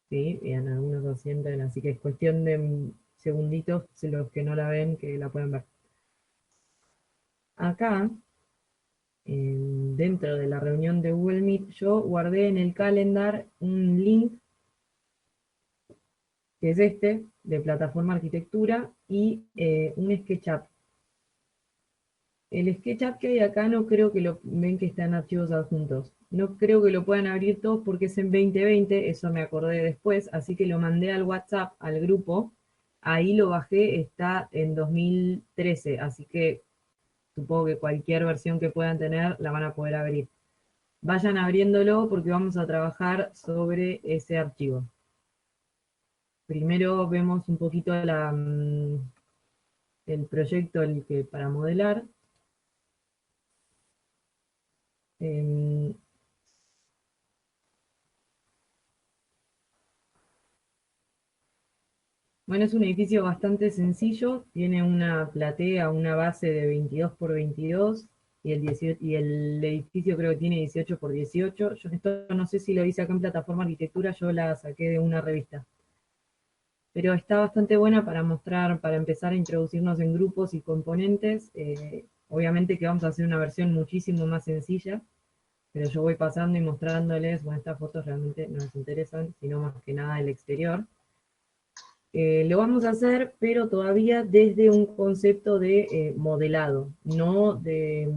Sí, bien, algunos lo sienten, así que es cuestión de segunditos, si los que no la ven, que la pueden ver. Acá, dentro de la reunión de Google Meet, yo guardé en el calendar un link, que es este, de plataforma arquitectura, y un SketchUp. El SketchUp que hay acá no creo que lo ven que están archivos adjuntos. No creo que lo puedan abrir todos porque es en 2020, eso me acordé después, así que lo mandé al WhatsApp, al grupo. Ahí lo bajé, está en 2013, así que supongo que cualquier versión que puedan tener la van a poder abrir. Vayan abriéndolo porque vamos a trabajar sobre ese archivo. Primero vemos un poquito el proyecto para modelar. Em, Bueno, es un edificio bastante sencillo, tiene una platea, una base de 22 por 22 y el edificio creo que tiene 18 por 18. Yo esto no sé si lo hice acá en Plataforma Arquitectura, yo la saqué de una revista. Pero está bastante buena para mostrar, para empezar a introducirnos en grupos y componentes. Obviamente que vamos a hacer una versión muchísimo más sencilla, pero yo voy pasando y mostrándoles, bueno, estas fotos realmente no les interesan, sino más que nada el exterior. Lo vamos a hacer, pero todavía desde un concepto de modelado, no de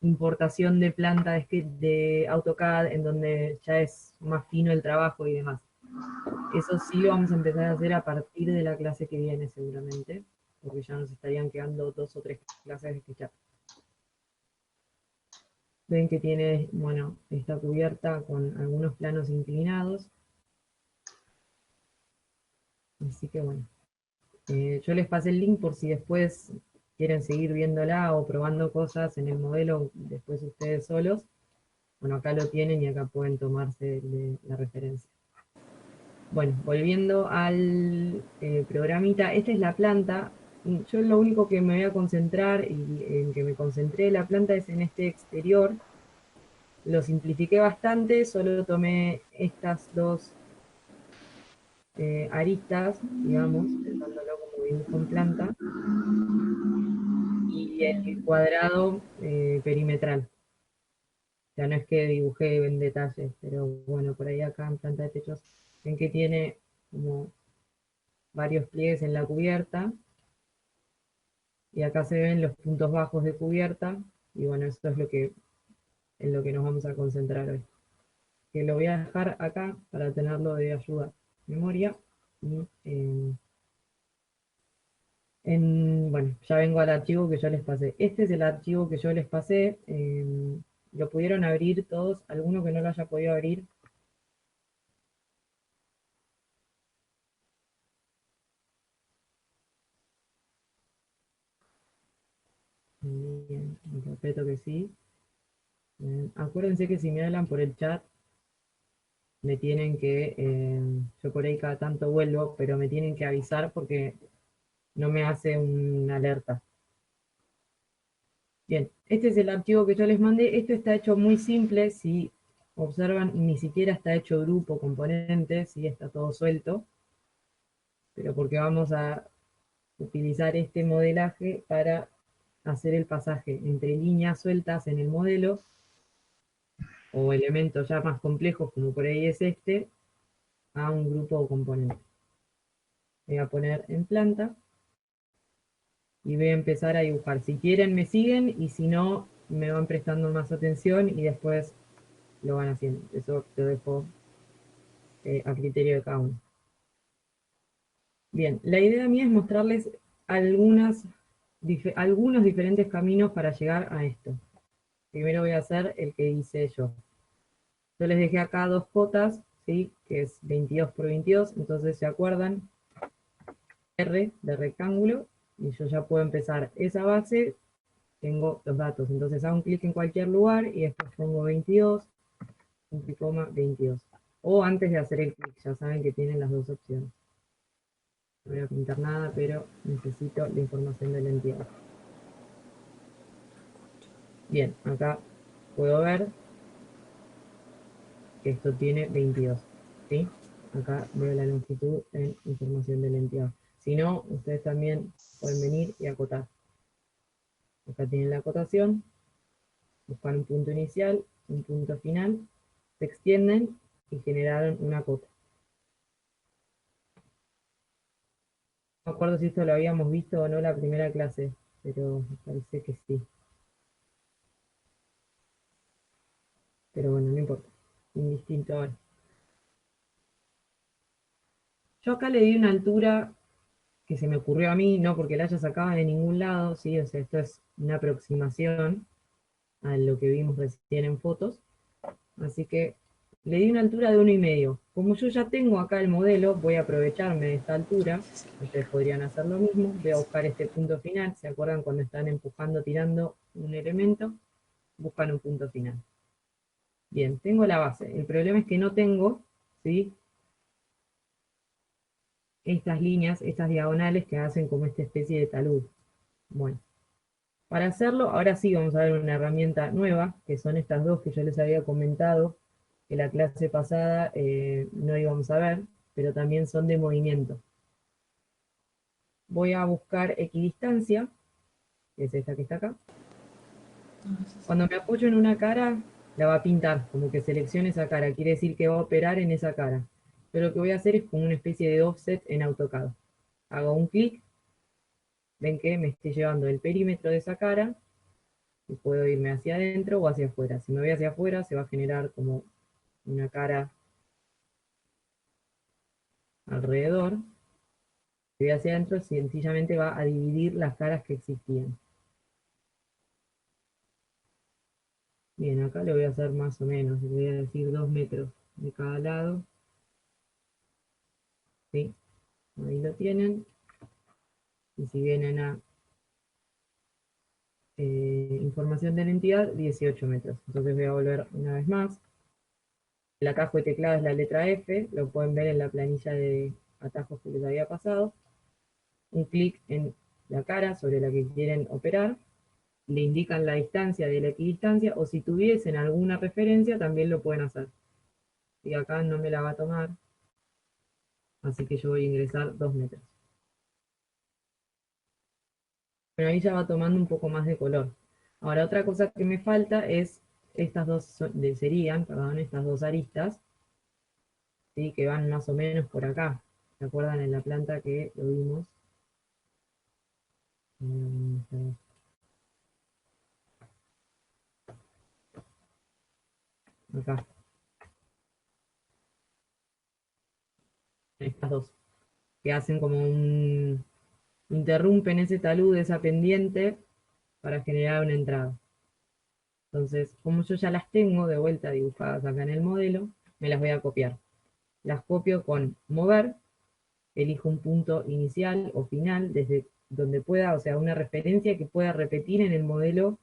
importación de planta de AutoCAD, en donde ya es más fino el trabajo y demás. Eso sí lo vamos a empezar a hacer a partir de la clase que viene seguramente, porque ya nos estarían quedando 2 o 3 clases de SketchUp. Ven que tiene, bueno, está cubierta con algunos planos inclinados, así que bueno. Yo les pasé el link por si después quieren seguir viéndola o probando cosas en el modelo después ustedes solos. Bueno, acá lo tienen y acá pueden tomarse la referencia. Bueno, volviendo al programita, esta es la planta. Yo lo único que me voy a concentrar y en que me concentré de la planta es en este exterior. Lo simplifiqué bastante, solo tomé estas dos aristas, digamos, pensándolo como dibujo en planta, y el cuadrado perimetral. O sea, no es que dibujé en detalle, pero bueno, por ahí acá en planta de techos ven que tiene como varios pliegues en la cubierta, y acá se ven los puntos bajos de cubierta, y bueno, esto es en lo que nos vamos a concentrar hoy. Que lo voy a dejar acá para tenerlo de ayuda memoria, y bueno, ya vengo al archivo que yo les pasé. Este es el archivo que yo les pasé. ¿Lo pudieron abrir todos? ¿Alguno que no lo haya podido abrir? Bien, interpreto que sí. Acuérdense que si me hablan por el chat, me tienen que, yo por ahí cada tanto vuelvo, pero me tienen que avisar porque no me hace una alerta. Bien, este es el archivo que yo les mandé. Esto está hecho muy simple. Si observan, ni siquiera está hecho grupo, componente, sí está todo suelto, pero porque vamos a utilizar este modelaje para hacer el pasaje entre líneas sueltas en el modelo o elementos ya más complejos, como por ahí es este, a un grupo o componente. Voy a poner en planta y voy a empezar a dibujar. Si quieren me siguen y si no me van prestando más atención y después lo van haciendo. Eso lo dejo a criterio de cada uno. Bien, la idea mía es mostrarles algunos diferentes caminos para llegar a esto. Primero voy a hacer el que hice yo. Yo les dejé acá dos cotas, ¿sí? Que es 22 por 22, entonces se acuerdan, R de rectángulo, y yo ya puedo empezar esa base, tengo los datos, entonces hago un clic en cualquier lugar y después pongo 22, coma 22. O antes de hacer el clic, ya saben que tienen las dos opciones. No voy a pintar nada, pero necesito la información de la entidad. Bien, acá puedo ver que esto tiene 22, ¿sí? acá veo la longitud en información de la entidad. Si no, ustedes también pueden venir y acotar. Acá tienen la acotación, buscan un punto inicial, un punto final, se extienden y generaron una cota. No me acuerdo si esto lo habíamos visto o no la primera clase, pero me parece que sí. Pero bueno, no importa. Indistinto ahora. Yo acá le di una altura que se me ocurrió a mí, no porque la haya sacado de ningún lado, ¿sí? O sea, esto es una aproximación a lo que vimos recién en fotos. Así que le di una altura de 1,5. Como yo ya tengo acá el modelo, voy a aprovecharme de esta altura. Ustedes podrían hacer lo mismo. Voy a buscar este punto final. ¿Se acuerdan cuando están empujando, tirando un elemento? Buscan un punto final. Bien, tengo la base. El problema es que no tengo, ¿sí?, estas líneas, estas diagonales que hacen como esta especie de talud. Bueno, para hacerlo, ahora sí vamos a ver una herramienta nueva, que son estas dos que yo les había comentado, que la clase pasada no íbamos a ver, pero también son de movimiento. Voy a buscar equidistancia, que es esta que está acá. Cuando me apoyo en una cara, la va a pintar, como que seleccione esa cara, quiere decir que va a operar en esa cara. Yo lo que voy a hacer es como una especie de offset en AutoCAD. Hago un clic, ven que me estoy llevando el perímetro de esa cara, y puedo irme hacia adentro o hacia afuera. Si me voy hacia afuera, se va a generar como una cara alrededor. Si voy hacia adentro, sencillamente va a dividir las caras que existían. Bien, acá le voy a hacer más o menos, le voy a decir 2 metros de cada lado. ¿Sí? Ahí lo tienen. Y si vienen a información de la entidad, 18 metros. Entonces voy a volver una vez más. El atajo de teclado es la letra F, lo pueden ver en la planilla de atajos que les había pasado. Un clic en la cara sobre la que quieren operar, le indican la distancia de la equidistancia, o si tuviesen alguna referencia también lo pueden hacer. Y acá no me la va a tomar, así que yo voy a ingresar 2 metros. Pero ahí ya va tomando un poco más de color. Ahora otra cosa que me falta es estas dos, serían, perdón, estas dos aristas, ¿sí?, que van más o menos por acá. ¿Se acuerdan en la planta que lo vimos? Acá, estas dos, que hacen como un, interrumpen ese talud, esa pendiente, para generar una entrada. Entonces, como yo ya las tengo de vuelta dibujadas acá en el modelo, me las voy a copiar. Las copio con mover, elijo un punto inicial o final desde donde pueda, o sea, una referencia que pueda repetir en el modelo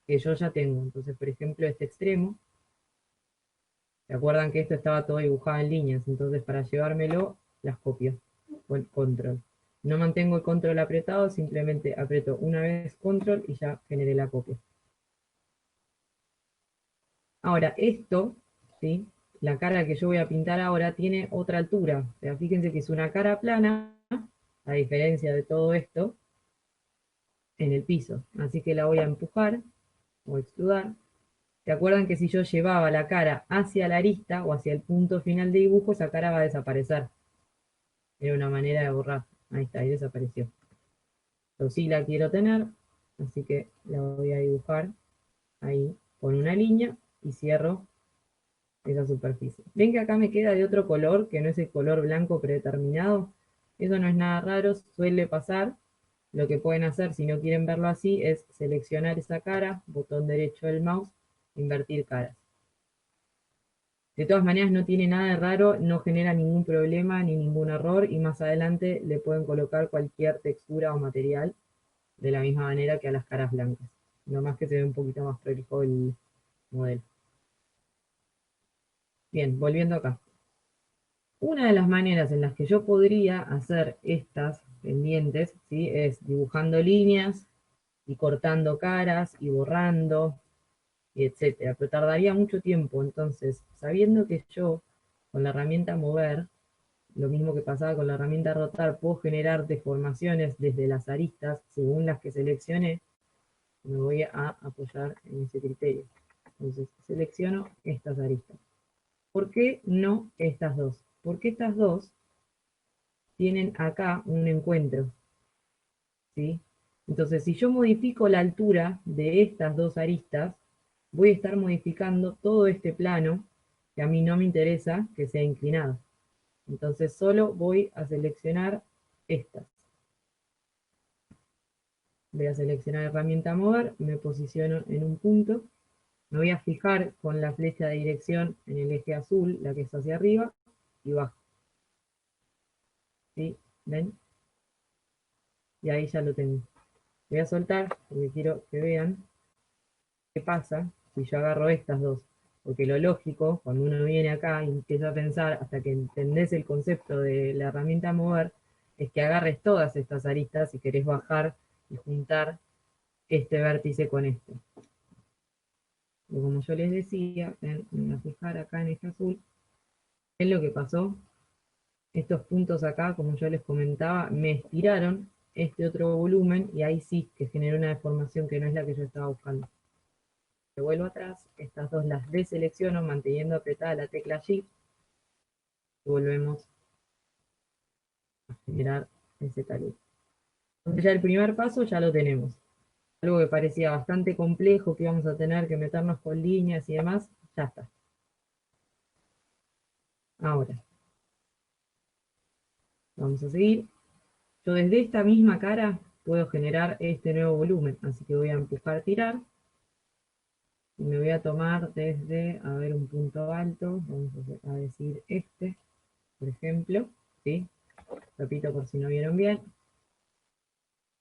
que yo ya tengo. Entonces, por ejemplo, este extremo, ¿se acuerdan que esto estaba todo dibujado en líneas? Entonces, para llevármelo, las copio con control. No mantengo el control apretado, simplemente aprieto una vez control y ya generé la copia. Ahora, esto, ¿sí?, la cara que yo voy a pintar ahora tiene otra altura. O sea, fíjense que es una cara plana, a diferencia de todo esto, en el piso. Así que la voy a empujar o extrudar. ¿Se acuerdan que si yo llevaba la cara hacia la arista o hacia el punto final de dibujo, esa cara va a desaparecer? Era una manera de borrar. Ahí está, ahí desapareció. Yo sí la quiero tener, así que la voy a dibujar ahí con una línea y cierro esa superficie. ¿Ven que acá me queda de otro color, que no es el color blanco predeterminado? Eso no es nada raro, suele pasar. Lo que pueden hacer, si no quieren verlo así, es seleccionar esa cara, botón derecho del mouse, invertir caras. De todas maneras no tiene nada de raro, no genera ningún problema ni ningún error, y más adelante le pueden colocar cualquier textura o material de la misma manera que a las caras blancas. No más que se ve un poquito más prolijo el modelo. Bien, volviendo acá. Una de las maneras en las que yo podría hacer estas pendientes, ¿sí?, es dibujando líneas y cortando caras y borrando, y etcétera. Pero tardaría mucho tiempo. Entonces, sabiendo que yo con la herramienta mover lo mismo que pasaba con la herramienta rotar, puedo generar deformaciones desde las aristas según las que seleccioné. Me voy a apoyar en ese criterio. Entonces selecciono estas aristas. ¿Por qué no estas dos? Porque estas dos tienen acá un encuentro, ¿sí? Entonces, si yo modifico la altura de estas dos aristas, voy a estar modificando todo este plano, que a mí no me interesa que sea inclinado. Entonces, solo voy a seleccionar estas. Voy a seleccionar herramienta mover, me posiciono en un punto, me voy a fijar con la flecha de dirección en el eje azul, la que es hacia arriba, y bajo. ¿Sí? ¿Ven? Y ahí ya lo tengo. Voy a soltar porque quiero que vean qué pasa si yo agarro estas dos. Porque lo lógico, cuando uno viene acá y empieza a pensar, hasta que entendés el concepto de la herramienta mover, es que agarres todas estas aristas si querés bajar y juntar este vértice con este. Y como yo les decía, me voy a fijar acá en este azul, ¿qué es lo que pasó? Estos puntos acá, como yo les comentaba, me estiraron este otro volumen y ahí sí que generó una deformación que no es la que yo estaba buscando. Me vuelvo atrás, estas dos las deselecciono manteniendo apretada la tecla Shift y volvemos a generar ese talud. Entonces ya el primer paso ya lo tenemos. Algo que parecía bastante complejo, que íbamos a tener que meternos con líneas y demás, ya está. Ahora, vamos a seguir. Yo desde esta misma cara puedo generar este nuevo volumen, así que voy a empujar, tirar, y me voy a tomar desde, a ver, un punto alto, vamos a decir este, por ejemplo, ¿sí? Repito por si no vieron bien.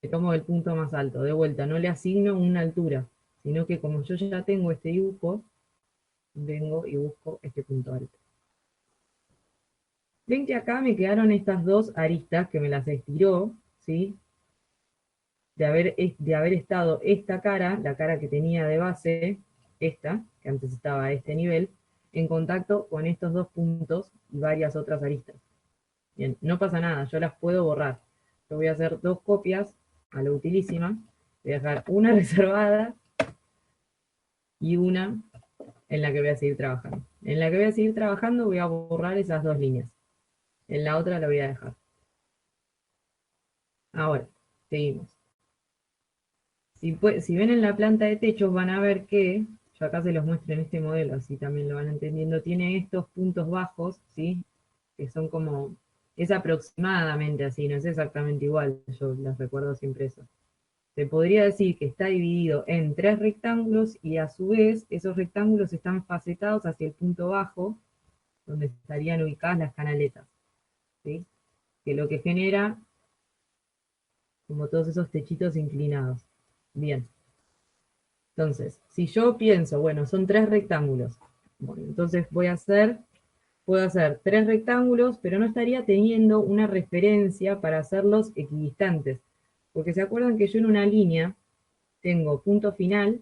Le tomo el punto más alto, de vuelta, no le asigno una altura, sino que como yo ya tengo este dibujo, vengo y busco este punto alto. Ven que acá me quedaron estas dos aristas que me las estiró, ¿sí? De haber estado esta cara, la cara que tenía de base, esta, que antes estaba a este nivel, en contacto con estos dos puntos y varias otras aristas. Bien, no pasa nada, yo las puedo borrar. Yo voy a hacer dos copias a lo utilísima, voy a dejar una reservada y una en la que voy a seguir trabajando. En la que voy a seguir trabajando voy a borrar esas dos líneas. En la otra la voy a dejar. Ahora, seguimos. Si ven en la planta de techos van a ver que, yo acá se los muestro en este modelo, así también lo van entendiendo, tiene estos puntos bajos, ¿sí? Que son como, es aproximadamente así, no es exactamente igual, yo les recuerdo siempre eso. Se podría decir que está dividido en tres rectángulos y a su vez esos rectángulos están facetados hacia el punto bajo, donde estarían ubicadas las canaletas, ¿sí? Que lo que genera como todos esos techitos inclinados. Bien. Entonces, si yo pienso, bueno, son tres rectángulos. Bueno, entonces puedo hacer tres rectángulos, pero no estaría teniendo una referencia para hacerlos equidistantes. Porque se acuerdan que yo en una línea tengo punto final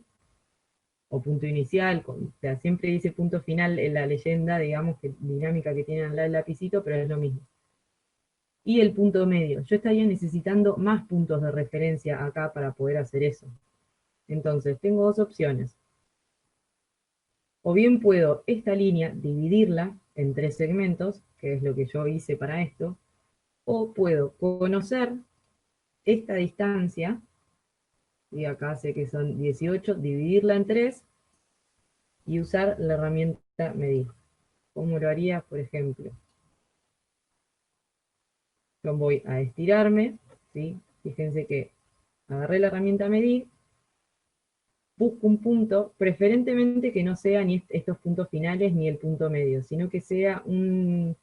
o punto inicial, o sea, siempre dice punto final en la leyenda, digamos, que dinámica que tiene al lado del lapicito, pero es lo mismo. Y el punto medio. Yo estaría necesitando más puntos de referencia acá para poder hacer eso. Entonces, tengo dos opciones. O bien puedo esta línea dividirla en tres segmentos, que es lo que yo hice para esto, o puedo conocer esta distancia, y acá sé que son 18, dividirla en tres y usar la herramienta medir. ¿Cómo lo haría? Por ejemplo, yo voy a estirarme, ¿sí? Fíjense que agarré la herramienta medir, busco un punto, preferentemente que no sea ni estos puntos finales ni el punto medio, sino que sea un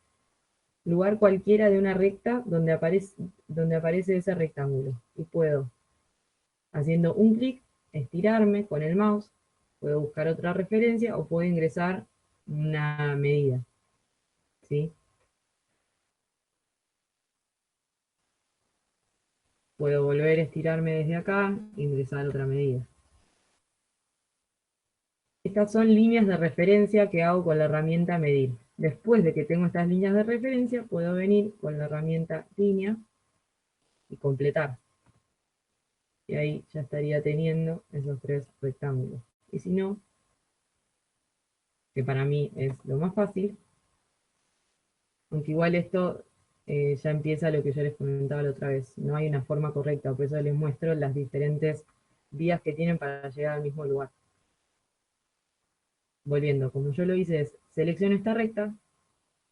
lugar cualquiera de una recta donde aparece ese rectángulo. Y puedo, haciendo un clic, estirarme con el mouse, puedo buscar otra referencia o puedo ingresar una medida. ¿Sí? Puedo volver a estirarme desde acá, ingresar otra medida. Estas son líneas de referencia que hago con la herramienta medir. Después de que tengo estas líneas de referencia, puedo venir con la herramienta línea y completar. Y ahí ya estaría teniendo esos 3 rectángulos. Y si no, que para mí es lo más fácil, aunque igual esto ya empieza lo que yo les comentaba la otra vez. No hay una forma correcta, por eso les muestro las diferentes vías que tienen para llegar al mismo lugar. Volviendo, como yo lo hice es, selecciono esta recta,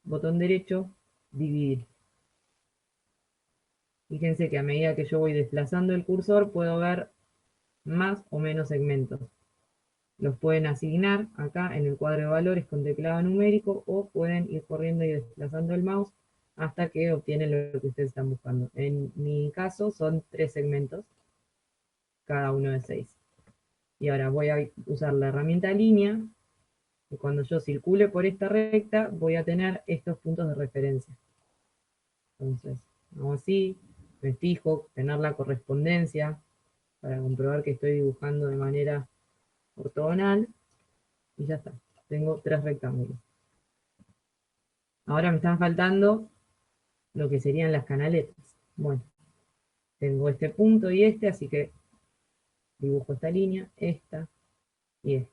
botón derecho, dividir. Fíjense que a medida que yo voy desplazando el cursor, puedo ver más o menos segmentos. Los pueden asignar acá en el cuadro de valores con teclado numérico o pueden ir corriendo y desplazando el mouse hasta que obtienen lo que ustedes están buscando. En mi caso son 3 segmentos, cada uno de 6. Y ahora voy a usar la herramienta línea y cuando yo circule por esta recta voy a tener estos puntos de referencia. Entonces, hago así, me fijo, tener la correspondencia para comprobar que estoy dibujando de manera ortogonal y ya está. Tengo 3 rectángulos. Ahora me están faltando lo que serían las canaletas. Bueno, tengo este punto y este, así que dibujo esta línea, esta y esta.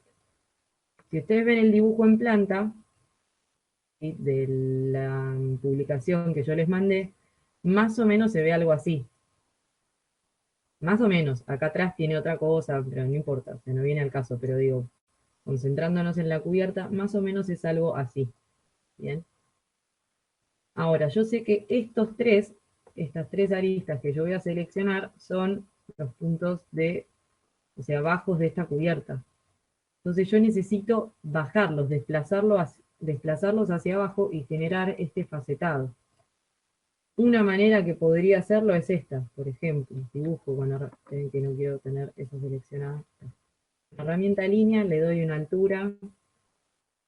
Si ustedes ven el dibujo en planta, ¿sí?, de la publicación que yo les mandé, más o menos se ve algo así. Más o menos, acá atrás tiene otra cosa, pero no importa, no viene al caso, pero digo, concentrándonos en la cubierta, más o menos es algo así. Bien. Ahora, yo sé que estas tres aristas que yo voy a seleccionar son los puntos de, o sea, bajos de esta cubierta. Entonces yo necesito bajarlos, desplazarlos hacia abajo y generar este facetado. Una manera que podría hacerlo es esta, por ejemplo, dibujo con que no quiero tener eso seleccionado. La herramienta línea, le doy una altura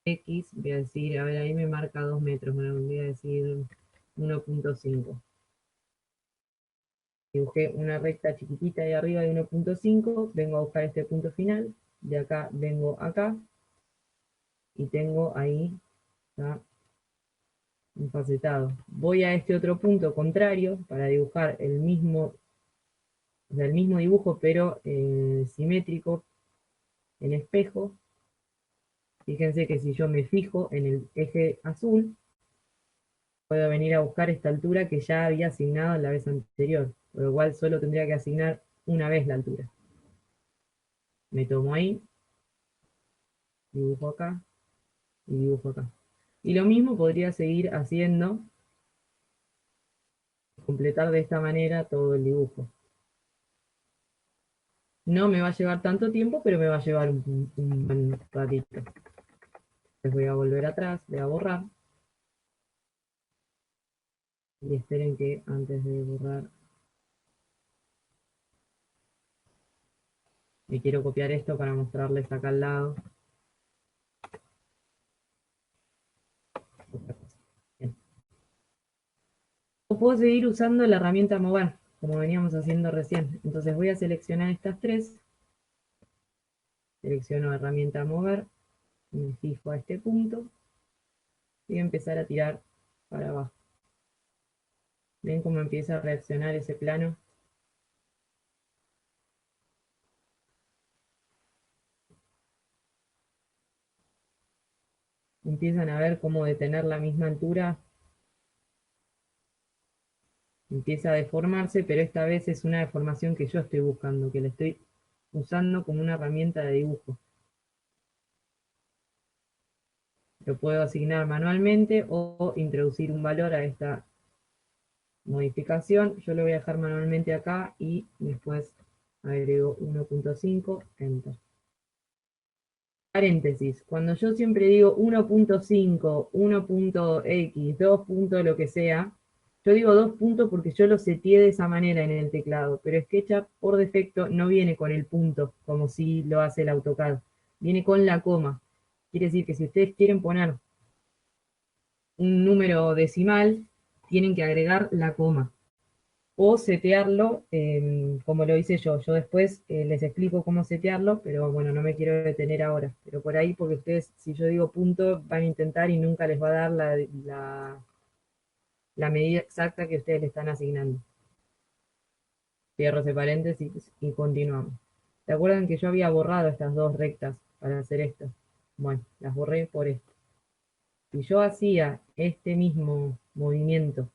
X, voy a decir, a ver, ahí me marca 2 metros, bueno, voy a decir 1.5. Dibujé una recta chiquitita de arriba de 1.5, vengo a buscar este punto final, de acá vengo acá, y tengo ahí ya un facetado. Voy a este otro punto contrario para dibujar el mismo, o sea, el mismo dibujo, pero simétrico, en espejo. Fíjense que si yo me fijo en el eje azul, puedo venir a buscar esta altura que ya había asignado la vez anterior, por lo cual solo tendría que asignar una vez la altura. Me tomo ahí, dibujo acá y dibujo acá. Y lo mismo podría seguir haciendo, completar de esta manera todo el dibujo. No me va a llevar tanto tiempo, pero me va a llevar un buen ratito. Les voy a volver atrás, voy a borrar. Y esperen que antes de borrar, me quiero copiar esto para mostrarles acá al lado. Bien. O puedo seguir usando la herramienta mover, como veníamos haciendo recién. Entonces voy a seleccionar estas 3. Selecciono herramienta mover, me fijo a este punto y voy a empezar a tirar para abajo. ¿Ven cómo empieza a reaccionar ese plano? Empiezan a ver cómo de tener la misma altura empieza a deformarse, pero esta vez es una deformación que yo estoy buscando, que la estoy usando como una herramienta de dibujo. Lo puedo asignar manualmente o introducir un valor a esta modificación. Yo lo voy a dejar manualmente acá y después agrego 1.5, enter. Paréntesis, cuando yo siempre digo 1.5, 1.x, 2 puntos, lo que sea, yo digo 2 puntos porque yo lo seteé de esa manera en el teclado, pero SketchUp por defecto no viene con el punto, como si lo hace el AutoCAD, viene con la coma. Quiere decir que si ustedes quieren poner un número decimal, tienen que agregar la coma. o setearlo como lo hice yo. Yo después les explico cómo setearlo, pero bueno, no me quiero detener ahora. Pero por ahí, porque ustedes, si yo digo punto, van a intentar y nunca les va a dar la medida exacta que ustedes le están asignando. Cierro ese paréntesis y continuamos. ¿Se acuerdan que yo había borrado estas dos rectas para hacer esto? Bueno, las borré por esto. Si yo hacía este mismo movimiento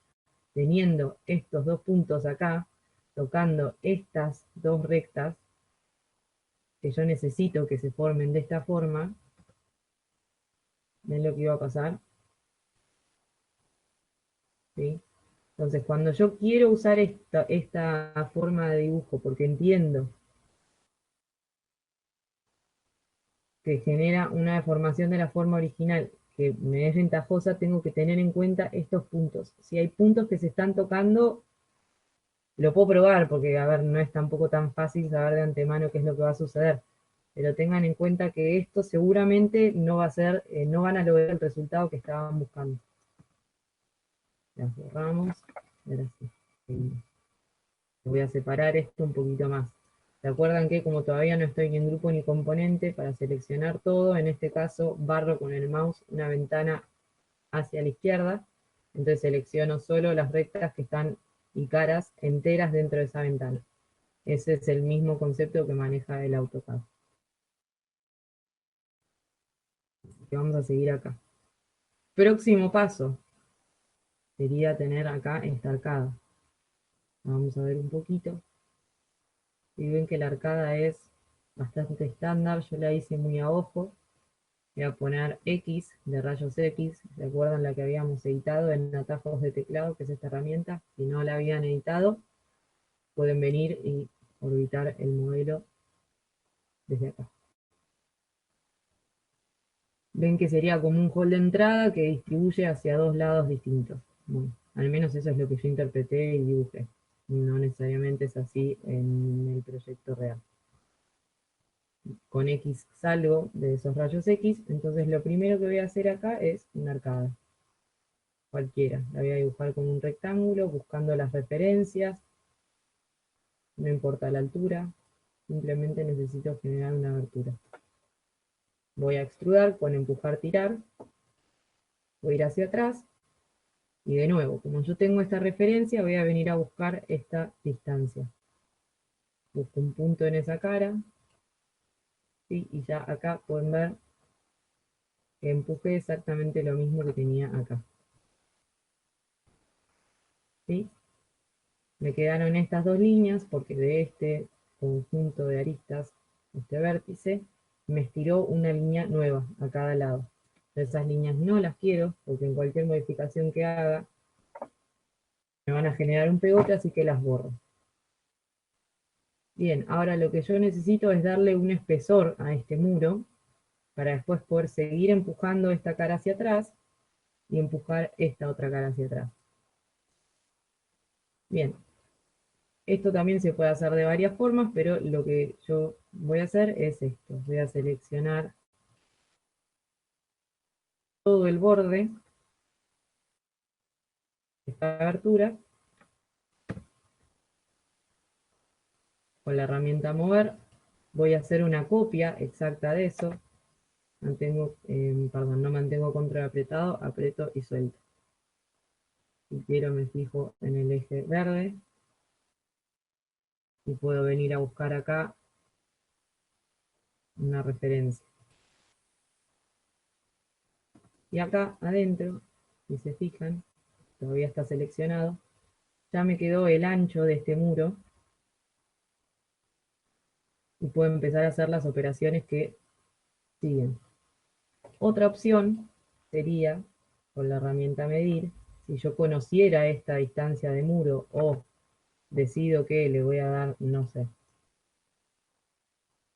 teniendo estos dos puntos acá, tocando estas dos rectas, que yo necesito que se formen de esta forma, ¿ven lo que iba a pasar? ¿Sí? Entonces, cuando yo quiero usar esta forma de dibujo, porque entiendo que genera una deformación de la forma original que me es ventajosa, tengo que tener en cuenta estos puntos. Si hay puntos que se están tocando, lo puedo probar, porque a ver, no es tampoco tan fácil saber de antemano qué es lo que va a suceder. Pero tengan en cuenta que esto seguramente no va a ser, no van a lograr el resultado que estaban buscando. Las borramos. Ahora sí. Voy a separar esto un poquito más. ¿Se acuerdan que como todavía no estoy en grupo ni componente, para seleccionar todo, en este caso barro con el mouse una ventana hacia la izquierda, entonces selecciono solo las rectas que están y caras enteras dentro de esa ventana. Ese es el mismo concepto que maneja el AutoCAD. Que vamos a seguir acá. Próximo paso sería tener acá esta arcada. Vamos a ver un poquito. Y ven que la arcada es bastante estándar, yo la hice muy a ojo. Voy a poner X de rayos X, ¿recuerdan la que habíamos editado en atajos de teclado, que es esta herramienta? Si no la habían editado, pueden venir y orbitar el modelo desde acá. Ven que sería como un hall de entrada que distribuye hacia dos lados distintos. Bueno, al menos eso es lo que yo interpreté y dibujé. No necesariamente es así en el proyecto real. Con X salgo de esos rayos X, entonces lo primero que voy a hacer acá es una arcada. Cualquiera, la voy a dibujar como un rectángulo, buscando las referencias, no importa la altura, simplemente necesito generar una abertura. Voy a extrudar con empujar, tirar, voy a ir hacia atrás, y de nuevo, como yo tengo esta referencia, voy a venir a buscar esta distancia. Busco un punto en esa cara, ¿sí? Y ya acá pueden ver que empujé exactamente lo mismo que tenía acá. ¿Sí? Me quedaron estas dos líneas porque de este conjunto de aristas, este vértice, me estiró una línea nueva a cada lado. Esas líneas no las quiero porque en cualquier modificación que haga me van a generar un pegote, así que las borro. Bien, ahora lo que yo necesito es darle un espesor a este muro para después poder seguir empujando esta cara hacia atrás y empujar esta otra cara hacia atrás. Bien, esto también se puede hacer de varias formas, pero lo que yo voy a hacer es esto. Voy a seleccionar todo el borde, esta abertura, con la herramienta mover. Voy a hacer una copia exacta de eso. No mantengo control apretado, aprieto y suelto. Si quiero me fijo en el eje verde y puedo venir a buscar acá una referencia. Y acá adentro, si se fijan, todavía está seleccionado, ya me quedó el ancho de este muro y puedo empezar a hacer las operaciones que siguen. Otra opción sería, con la herramienta medir, si yo conociera esta distancia de muro o decido que le voy a dar, no sé,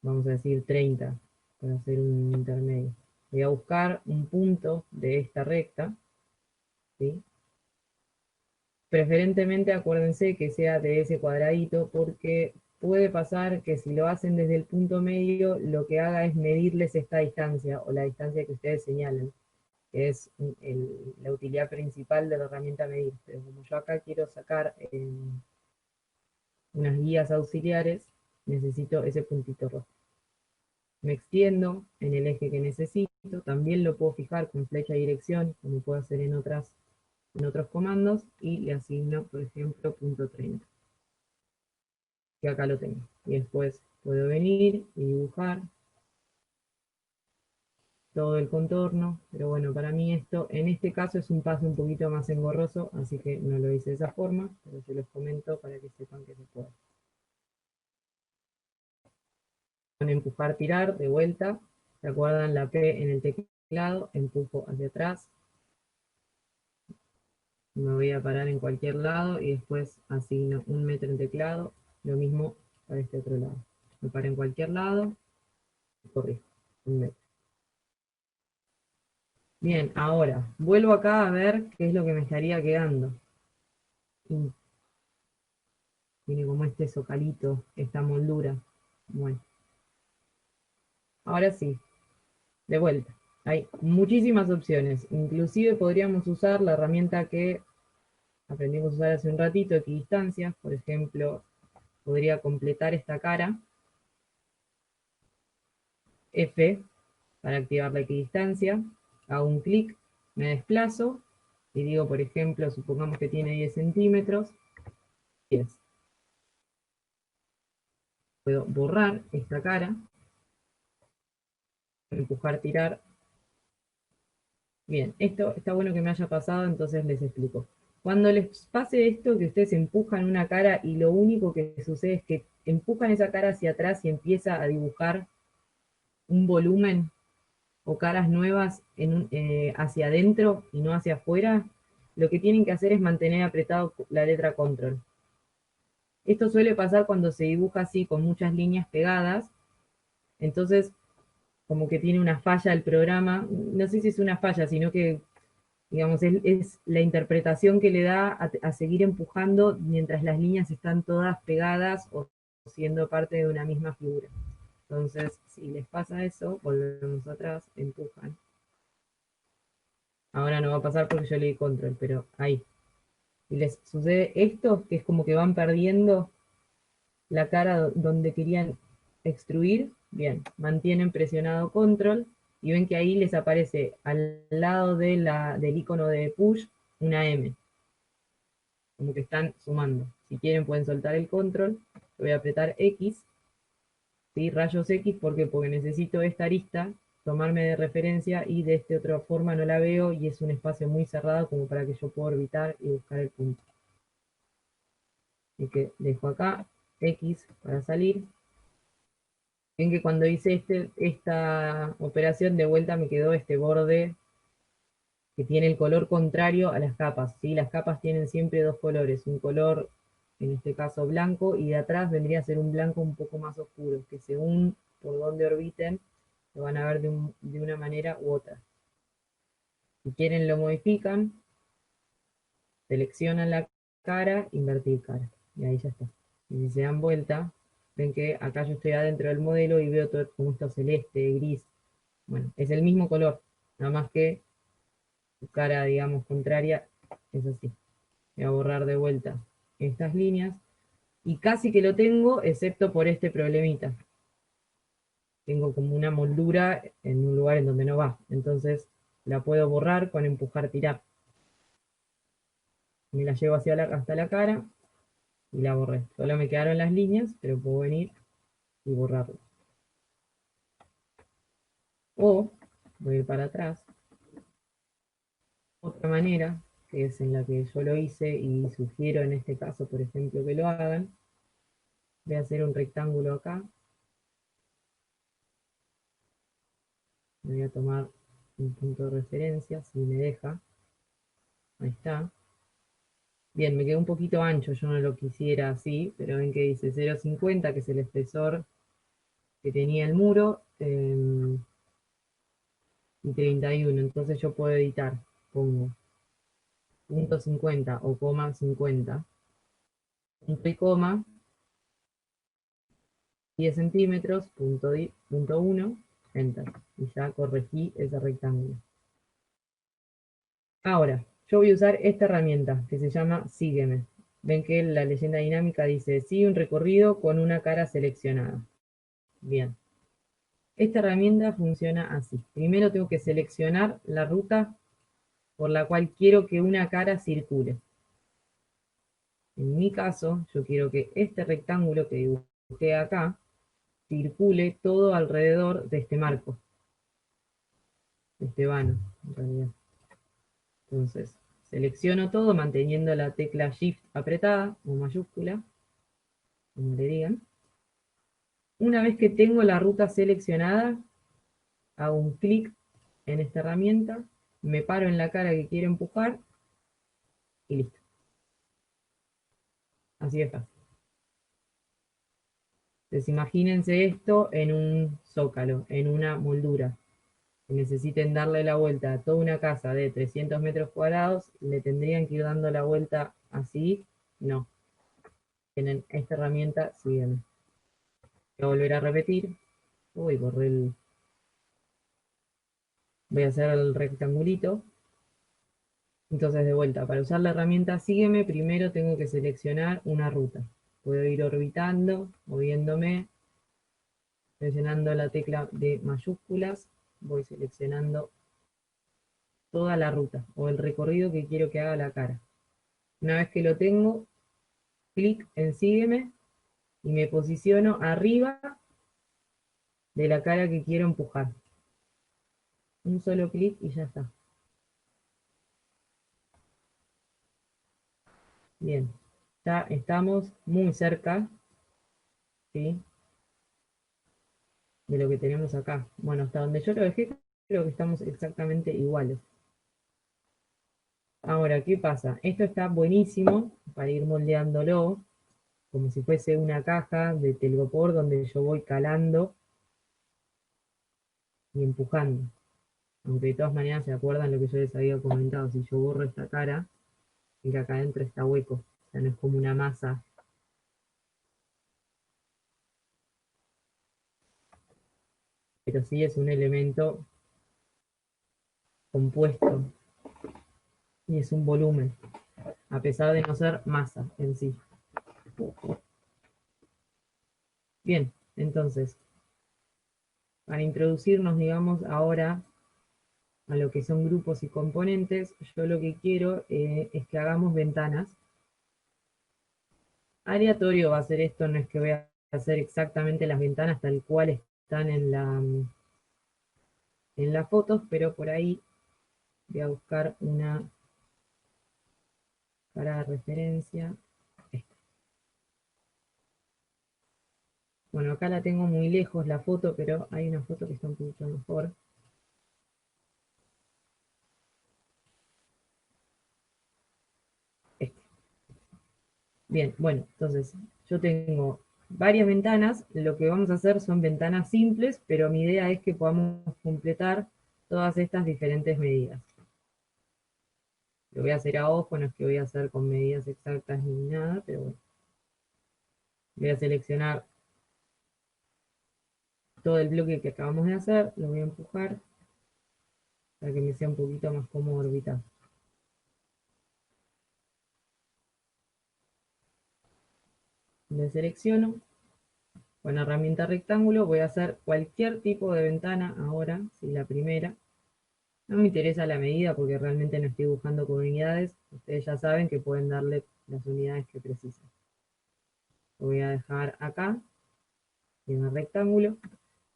vamos a decir 30 para hacer un intermedio. Voy a buscar un punto de esta recta, ¿sí? Preferentemente acuérdense que sea de ese cuadradito porque puede pasar que si lo hacen desde el punto medio, lo que haga es medirles esta distancia o la distancia que ustedes señalen, que es la utilidad principal de la herramienta medir. Pero como yo acá quiero sacar unas guías auxiliares, necesito ese puntito rojo. Me extiendo en el eje que necesito, también lo puedo fijar con flecha de dirección, como puedo hacer en otros comandos, y le asigno, por ejemplo, punto 30. Que acá lo tengo. Y después puedo venir y dibujar todo el contorno, pero bueno, para mí esto, en este caso, es un paso un poquito más engorroso, así que no lo hice de esa forma, pero se los comento para que sepan que se puede. Con empujar, tirar, de vuelta, ¿se acuerdan la P en el teclado? Empujo hacia atrás, me voy a parar en cualquier lado y después asigno 1 metro en teclado, lo mismo para este otro lado. Me paro en cualquier lado, corrijo, 1 metro. Bien, ahora, vuelvo acá a ver qué es lo que me estaría quedando. Y tiene como este zocalito, esta moldura. Bueno, ahora sí, de vuelta. Hay muchísimas opciones. Inclusive podríamos usar la herramienta que aprendimos a usar hace un ratito, equidistancia. Por ejemplo, podría completar esta cara. F para activar la equidistancia. Hago un clic, me desplazo y digo, por ejemplo, supongamos que tiene 10 centímetros. 10. Puedo borrar esta cara, empujar, tirar. Bien, esto está bueno que me haya pasado, entonces les explico. Cuando les pase esto, que ustedes empujan una cara y lo único que sucede es que empujan esa cara hacia atrás y empieza a dibujar un volumen o caras nuevas hacia adentro y no hacia afuera, lo que tienen que hacer es mantener apretado la letra control. Esto suele pasar cuando se dibuja así con muchas líneas pegadas, entonces como que tiene una falla el programa, no sé si es una falla, sino que, digamos, es la interpretación que le da a seguir empujando mientras las líneas están todas pegadas o siendo parte de una misma figura. Entonces, si les pasa eso, volvemos atrás, empujan. Ahora no va a pasar porque yo le di control, pero ahí. Y les sucede esto, que es como que van perdiendo la cara donde querían extruir. Bien, mantienen presionado control y ven que ahí les aparece al lado del icono de push una M. Como que están sumando. Si quieren pueden soltar el control. Voy a apretar X. ¿Sí? Rayos X, ¿por qué? Porque necesito esta arista tomarme de referencia y de esta otra forma no la veo y es un espacio muy cerrado como para que yo pueda orbitar y buscar el punto. Así que dejo acá X para salir. Ven que cuando hice esta operación de vuelta me quedó este borde que tiene el color contrario a las capas. ¿Sí? Las capas tienen siempre dos colores, un color, en este caso blanco, y de atrás vendría a ser un blanco un poco más oscuro, que según por donde orbiten, lo van a ver de una manera u otra. Si quieren lo modifican, seleccionan la cara, invertir cara, y ahí ya está. Y si se dan vuelta, ven que acá yo estoy adentro del modelo y veo todo como esto celeste, gris. Bueno, es el mismo color, nada más que su cara, digamos, contraria es así. Voy a borrar de vuelta estas líneas. Y casi que lo tengo, excepto por este problemita. Tengo como una moldura en un lugar en donde no va. Entonces la puedo borrar con empujar, tirar. Me la llevo hasta la cara y la borré. Solo me quedaron las líneas, pero puedo venir y borrarlo. O voy a ir para atrás. Otra manera, que es en la que yo lo hice y sugiero en este caso, por ejemplo, que lo hagan. Voy a hacer un rectángulo acá. Voy a tomar un punto de referencia, si me deja. Ahí está. Bien, me quedó un poquito ancho, yo no lo quisiera así, pero ven que dice 0,50, que es el espesor que tenía el muro, y 31, entonces yo puedo editar, pongo punto 50 o coma 50, punto y coma, 10 centímetros, punto 1, enter, y ya corregí ese rectángulo. Ahora, yo voy a usar esta herramienta que se llama Sígueme. ven que la leyenda dinámica dice, sigue un recorrido con una cara seleccionada. Bien. Esta herramienta funciona así. Primero tengo que seleccionar la ruta por la cual quiero que una cara circule. En mi caso, yo quiero que este rectángulo que dibujé acá circule todo alrededor de este marco, de este vano, en realidad. Entonces, selecciono todo manteniendo la tecla Shift apretada o mayúscula, como le digan. Una vez que tengo la ruta seleccionada, hago un clic en esta herramienta, me paro en la cara que quiero empujar y listo. Así de fácil. Entonces imagínense esto en un zócalo, en una moldura. Si necesiten darle la vuelta a toda una casa de 300 metros cuadrados, le tendrían que ir dando la vuelta así. No. Tienen esta herramienta, sígueme. Voy a volver a repetir. Uy, borré el... Voy a hacer el rectangulito. Entonces, de vuelta, para usar la herramienta sígueme, primero tengo que seleccionar una ruta. Puedo ir orbitando, moviéndome, presionando la tecla de mayúsculas, voy seleccionando toda la ruta o el recorrido que quiero que haga la cara. Una vez que lo tengo, clic en sígueme y me posiciono arriba de la cara que quiero empujar. Un solo clic y ya está. Bien, ya estamos muy cerca, ¿sí?, de lo que tenemos acá. Bueno, hasta donde yo lo dejé, creo que estamos exactamente iguales. Ahora, ¿qué pasa? Esto está buenísimo para ir moldeándolo, como si fuese una caja de telgopor donde yo voy calando y empujando. Aunque de todas maneras se acuerdan lo que yo les había comentado, si yo borro esta cara, y que acá adentro está hueco, o sea, no es como una masa. Pero sí es un elemento compuesto y es un volumen, a pesar de no ser masa en sí. Bien, entonces, para introducirnos, digamos, ahora a lo que son grupos y componentes, yo lo que quiero es que hagamos ventanas. Aleatorio va a ser esto, no es que voy a hacer exactamente las ventanas tal cual están en las fotos, pero por ahí voy a buscar una para referencia. Esta. Bueno, acá la tengo muy lejos la foto, pero hay una foto que está un poquito mejor. Esta. Bien, bueno, entonces yo tengo varias ventanas. Lo que vamos a hacer son ventanas simples, pero mi idea es que podamos completar todas estas diferentes medidas. Lo voy a hacer a ojo, no es que voy a hacer con medidas exactas ni nada, pero bueno. Voy a seleccionar todo el bloque que acabamos de hacer, lo voy a empujar para que me sea un poquito más cómodo orbitar. Le selecciono, con la herramienta rectángulo voy a hacer cualquier tipo de ventana ahora, si la primera. No me interesa la medida porque realmente no estoy dibujando con unidades, ustedes ya saben que pueden darle las unidades que precisen. Lo voy a dejar acá, en el rectángulo,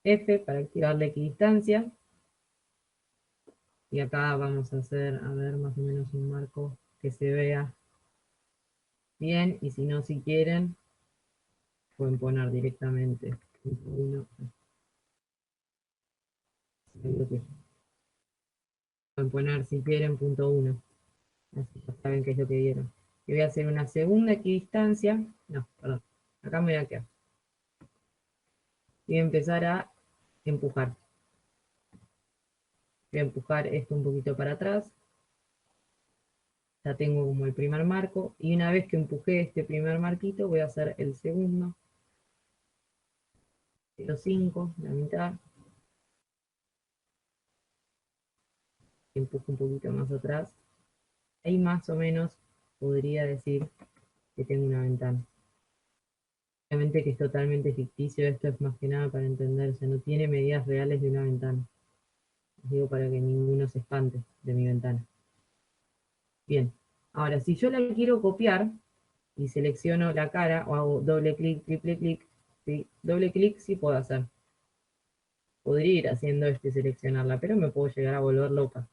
F para activar la equidistancia, y acá vamos a hacer, a ver, más o menos un marco que se vea bien, y si no, si quieren, pueden poner directamente uno, pueden poner si quieren punto 1, así ya saben qué es lo que vieron. Y voy a hacer una segunda equidistancia, no, perdón, acá me voy a quedar. Y voy a empezar a empujar. Voy a empujar esto un poquito para atrás. Ya tengo como el primer marco. Y una vez que empujé este primer marquito, voy a hacer el segundo. De los 5, la mitad. Empujo un poquito más atrás. Ahí más o menos podría decir que tengo una ventana. Obviamente que es totalmente ficticio, esto es más que nada para entenderse, no tiene medidas reales de una ventana. Les digo para que ninguno se espante de mi ventana. Bien, ahora si yo la quiero copiar y selecciono la cara o hago doble clic, triple clic, ¿sí? Doble clic sí puedo hacer. Podría ir haciendo seleccionarla, pero me puedo llegar a volver loca.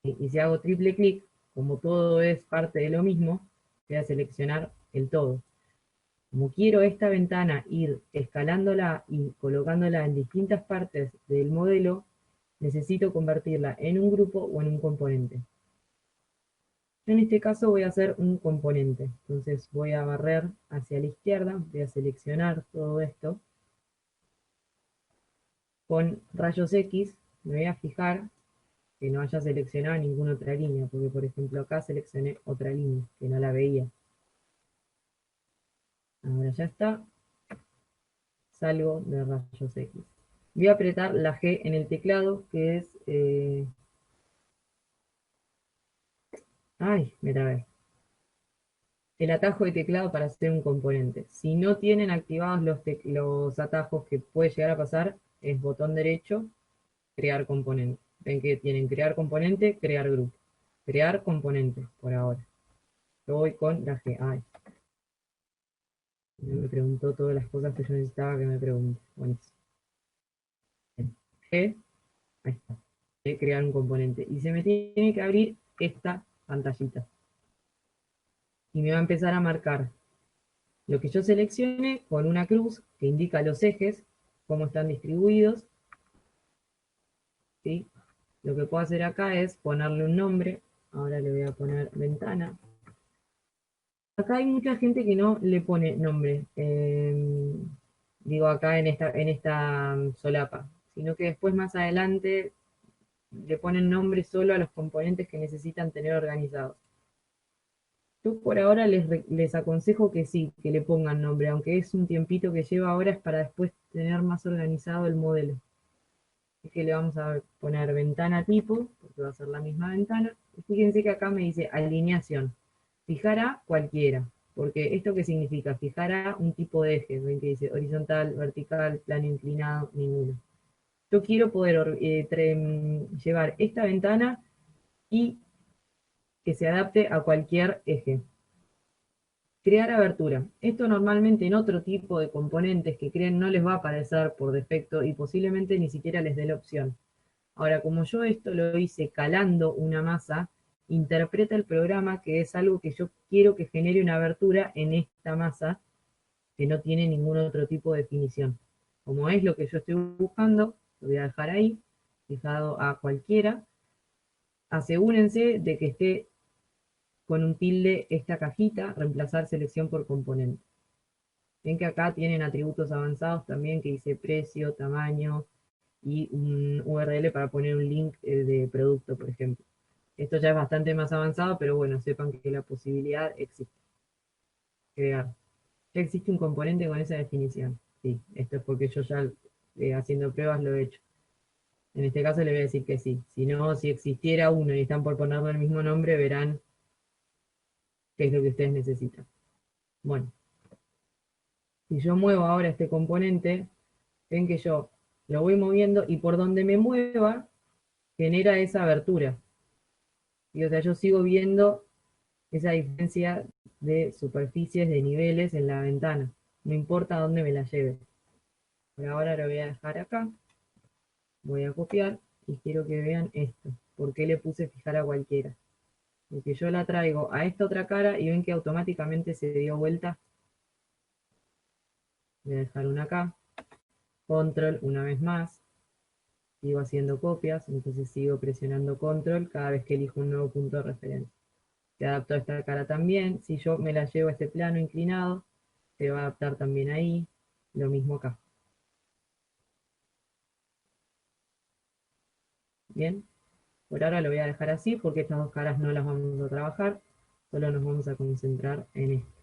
Y si hago triple clic, como todo es parte de lo mismo, voy a seleccionar el todo. Como quiero esta ventana ir escalándola y colocándola en distintas partes del modelo, necesito convertirla en un grupo o en un componente. En este caso voy a hacer un componente. Entonces voy a barrer hacia la izquierda, voy a seleccionar todo esto. Con rayos X me voy a fijar que no haya seleccionado ninguna otra línea, porque por ejemplo acá seleccioné otra línea que no la veía. Ahora ya está, salgo de rayos X. Voy a apretar la G en el teclado, que es... ay, me trabé. El atajo de teclado para hacer un componente. Si no tienen activados los atajos que puede llegar a pasar, es botón derecho, crear componente. Ven que tienen crear componente, crear grupo. Crear componente, por ahora. Yo voy con la G. Ay, me preguntó todas las cosas que yo necesitaba que me pregunte. Bueno, G, ahí está. Crear un componente. Y se me tiene que abrir esta pantallita. Y me va a empezar a marcar lo que yo seleccione con una cruz que indica los ejes, cómo están distribuidos. ¿Sí? Lo que puedo hacer acá es ponerle un nombre. Ahora le voy a poner ventana. Acá hay mucha gente que no le pone nombre. Digo acá en esta solapa. Sino que después más adelante le ponen nombre solo a los componentes que necesitan tener organizados. Yo por ahora les aconsejo que sí, que le pongan nombre, aunque es un tiempito que lleva ahora, es para después tener más organizado el modelo. Así que le vamos a poner ventana tipo, porque va a ser la misma ventana. Y fíjense que acá me dice alineación. Fijar a cualquiera, porque ¿esto qué significa? Fijar a un tipo de eje. Ven que dice horizontal, vertical, plano inclinado, ninguno. Yo quiero poder llevar esta ventana y que se adapte a cualquier eje. Crear abertura. Esto normalmente en otro tipo de componentes que creen no les va a aparecer por defecto y posiblemente ni siquiera les dé la opción. Ahora, como yo esto lo hice calando una masa, interpreta el programa que es algo que yo quiero que genere una abertura en esta masa que no tiene ningún otro tipo de definición. Como es lo que yo estoy buscando, lo voy a dejar ahí, fijado a cualquiera. Asegúrense de que esté con un tilde esta cajita, reemplazar selección por componente. Ven que acá tienen atributos avanzados también que dice precio, tamaño y un URL para poner un link de producto, por ejemplo. Esto ya es bastante más avanzado, pero bueno, sepan que la posibilidad existe. Crear. Ya existe un componente con esa definición. Sí, esto es porque yo ya haciendo pruebas lo he hecho. En este caso le voy a decir que sí. Si no, si existiera uno y están por ponerle el mismo nombre, verán qué es lo que ustedes necesitan. Bueno, si yo muevo ahora este componente, ven que yo lo voy moviendo y por donde me mueva, genera esa abertura. Y o sea, yo sigo viendo esa diferencia de superficies, de niveles en la ventana. No importa dónde me la lleve. Por ahora lo voy a dejar acá. Voy a copiar y quiero que vean esto. ¿Por qué le puse fijar a cualquiera? Porque yo la traigo a esta otra cara y ven que automáticamente se dio vuelta. Voy a dejar una acá. Control una vez más. Sigo haciendo copias, entonces sigo presionando control cada vez que elijo un nuevo punto de referencia. Se adaptó a esta cara también. Si yo me la llevo a este plano inclinado, se va a adaptar también ahí. Lo mismo acá. Bien, por ahora lo voy a dejar así porque estas dos caras no las vamos a trabajar. Solo nos vamos a concentrar en esto.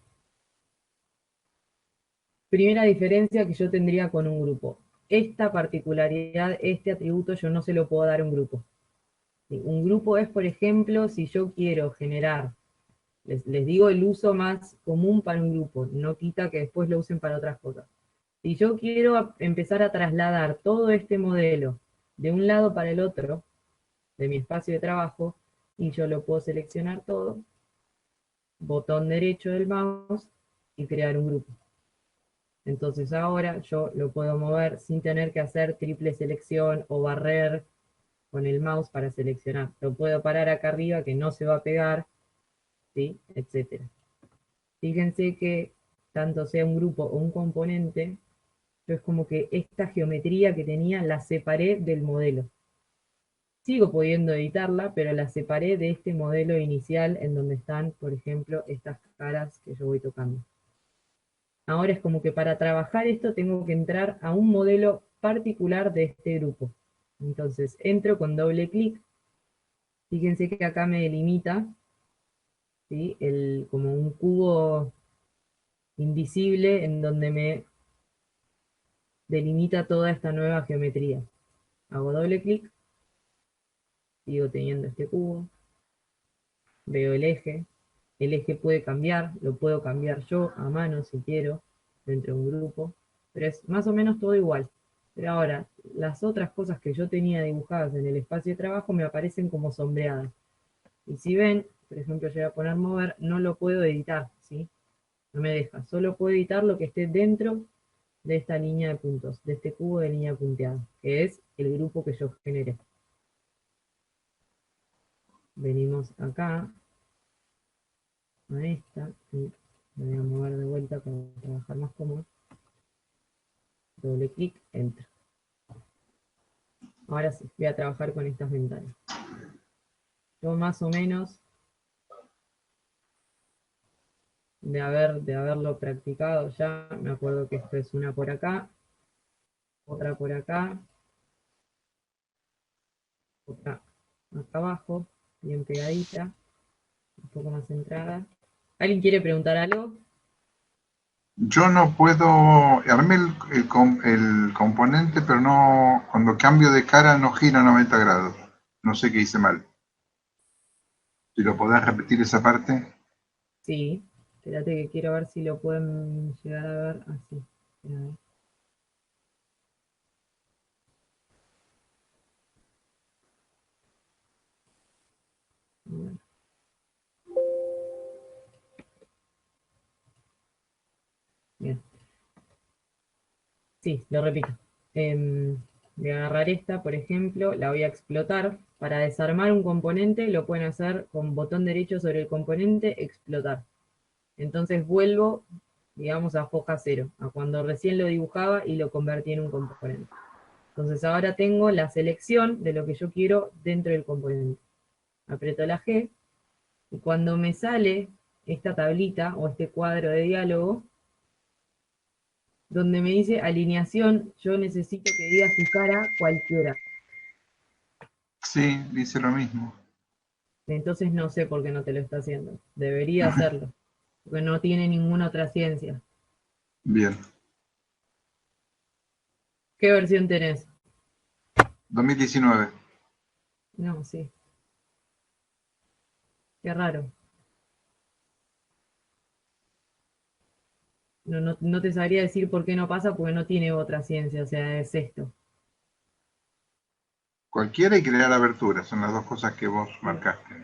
Primera diferencia que yo tendría con un grupo. Esta particularidad, este atributo, yo no se lo puedo dar a un grupo. Un grupo es, por ejemplo, si yo quiero generar Les digo el uso más común para un grupo, no quita que después lo usen para otras cosas. Si yo quiero empezar a trasladar todo este modelo de un lado para el otro, de mi espacio de trabajo, y yo lo puedo seleccionar todo, botón derecho del mouse y crear un grupo. Entonces ahora yo lo puedo mover sin tener que hacer triple selección o barrer con el mouse para seleccionar. Lo puedo parar acá arriba que no se va a pegar, ¿sí? Etcétera. Fíjense que tanto sea un grupo o un componente, yo es como que esta geometría que tenía la separé del modelo. Sigo pudiendo editarla, pero la separé de este modelo inicial en donde están, por ejemplo, estas caras que yo voy tocando. Ahora es como que para trabajar esto tengo que entrar a un modelo particular de este grupo. Entonces entro con doble clic. Fíjense que acá me delimita, ¿sí? Como un cubo invisible en donde me delimita toda esta nueva geometría. Hago doble clic, sigo teniendo este cubo, veo el eje puede cambiar, lo puedo cambiar yo a mano si quiero, dentro de un grupo, pero es más o menos todo igual. Pero ahora, las otras cosas que yo tenía dibujadas en el espacio de trabajo me aparecen como sombreadas. Y si ven, por ejemplo, yo voy a poner mover, no lo puedo editar, ¿sí? No me deja, solo puedo editar lo que esté dentro de esta línea de puntos, de este cubo de línea punteada, que es el grupo que yo generé. Venimos acá, a esta, y me voy a mover de vuelta para trabajar más cómodo. Doble clic, enter. Ahora sí, voy a trabajar con estas ventanas. Yo más o menos, de haberlo practicado ya, me acuerdo que esto es una por acá, otra por acá, otra acá abajo, bien pegadita, un poco más centrada. ¿Alguien quiere preguntar algo? Yo no puedo, armé el componente, pero no, cuando cambio de cara no gira 90 grados. No sé qué hice mal. Si lo podés repetir esa parte. Sí, espérate que quiero ver si lo pueden llegar a ver así. Espera, a ver. Bueno, bien. Sí, lo repito. Voy a agarrar esta, por ejemplo, la voy a explotar. Para desarmar un componente lo pueden hacer con botón derecho sobre el componente, explotar. Entonces vuelvo, digamos, a foja cero, a cuando recién lo dibujaba y lo convertí en un componente. Entonces ahora tengo la selección de lo que yo quiero dentro del componente. Aprieto la G y cuando me sale esta tablita o este cuadro de diálogo, donde me dice alineación, yo necesito que diga su cara cualquiera. Sí, dice lo mismo. Entonces no sé por qué no te lo está haciendo. Debería hacerlo, porque no tiene ninguna otra ciencia. Bien. ¿Qué versión tenés? 2019. No, sí. Qué raro. No te sabría decir por qué no pasa, porque no tiene otra ciencia, o sea, es esto. Cualquiera y crear aberturas, son las dos cosas que vos marcaste.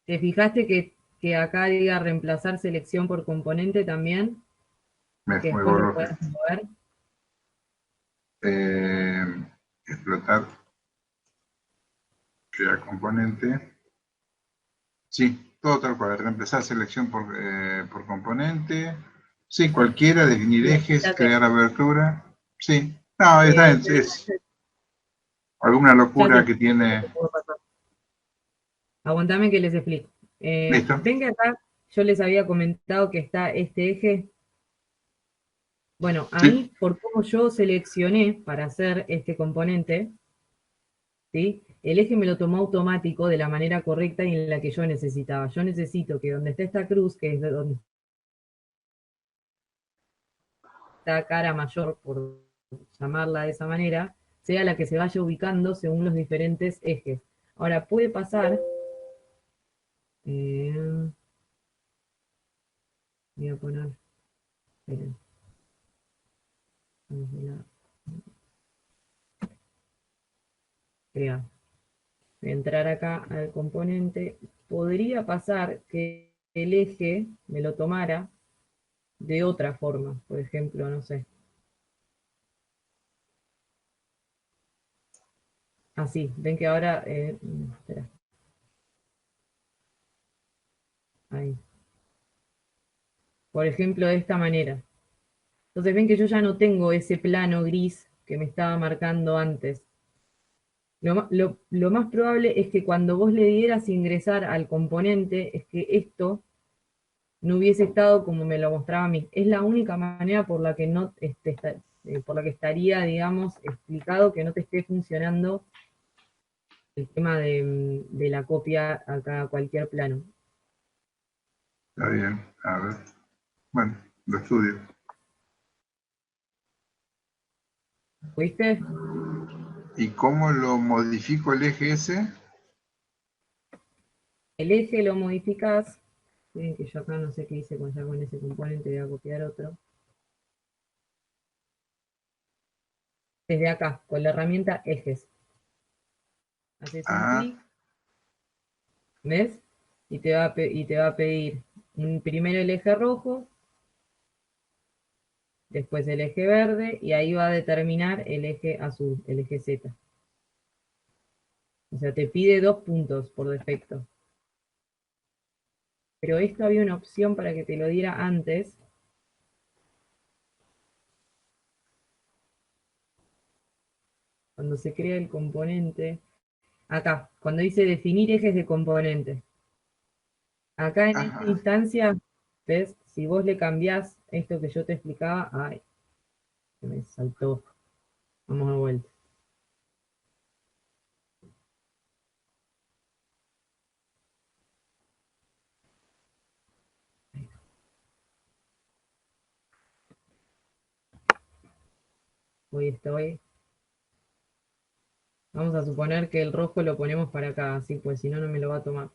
¿Te fijaste que acá diga reemplazar selección por componente también? Y Me que fue después lo lo que puedas mover. eh, explotar, crear componente. Sí, todo tal cual. Reemplazar selección por componente. Sí, cualquiera, definir Bien, ejes, fíjate. crear abertura. Sí. No, está, Eh, es alguna ya locura te que tiene. puedo pasar. Aguantame que les explico. Listo. Ven que acá yo les había comentado que está este eje. Bueno, Sí. ahí por cómo yo seleccioné para hacer este componente, ¿sí? El eje me lo tomó automático de la manera correcta y en la que yo necesitaba. Yo necesito que donde está esta cruz, que es donde está cara mayor, por llamarla de esa manera, sea la que se vaya ubicando según los diferentes ejes. Ahora puede pasar, eh, voy a poner, esperen, vamos a crear. Voy a entrar acá al componente. Podría pasar que el eje me lo tomara de otra forma, por ejemplo, no sé. Así, ven que ahora, espera, ahí. Por ejemplo, de esta manera. Entonces ven que yo ya no tengo ese plano gris que me estaba marcando antes. Lo más probable es que cuando vos le dieras ingresar al componente, es que esto no hubiese estado como me lo mostraba a mí. Es la única manera por la que no por la que estaría, digamos, explicado que no te esté funcionando el tema de la copia acá a cualquier plano. Está bien, a ver. Bueno, lo estudio. ¿Viste? ¿Y cómo lo modifico el eje ese? El eje lo modificás. Miren que yo acá no sé qué hice con ese componente, voy a copiar otro. Desde acá, con la herramienta ejes. Haces un Ah, clic, ¿ves? Y te va a pedir primero el eje rojo, después el eje verde, y ahí va a determinar el eje azul, el eje Z. O sea, te pide 2 puntos por defecto. Pero esto había una opción para que te lo diera antes. Cuando se crea el componente. Acá, cuando dice definir ejes de componente. Acá en esta ajá. instancia, ¿ves? Si vos le cambiás esto que yo te explicaba, ay, se me saltó. Vamos de vuelta. Hoy estoy. Vamos a suponer que el rojo lo ponemos para acá, así pues si no, no me lo va a tomar.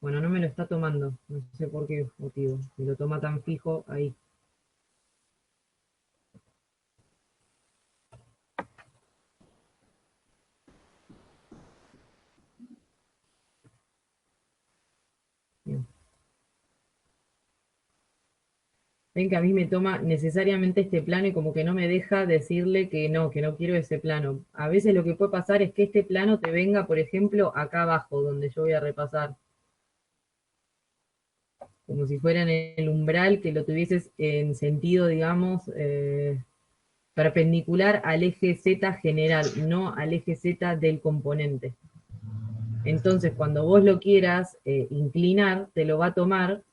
Bueno, no me lo está tomando, no sé por qué motivo. Me lo toma tan fijo ahí. Bien. Ven que a mí me toma necesariamente este plano y como que no me deja decirle que no quiero ese plano. A veces lo que puede pasar es que este plano te venga, por ejemplo, acá abajo, donde yo voy a repasar. Como si fuera en el umbral que lo tuvieses en sentido, digamos, perpendicular al eje Z general, no al eje Z del componente. Entonces, cuando vos lo quieras inclinar, te va a tomar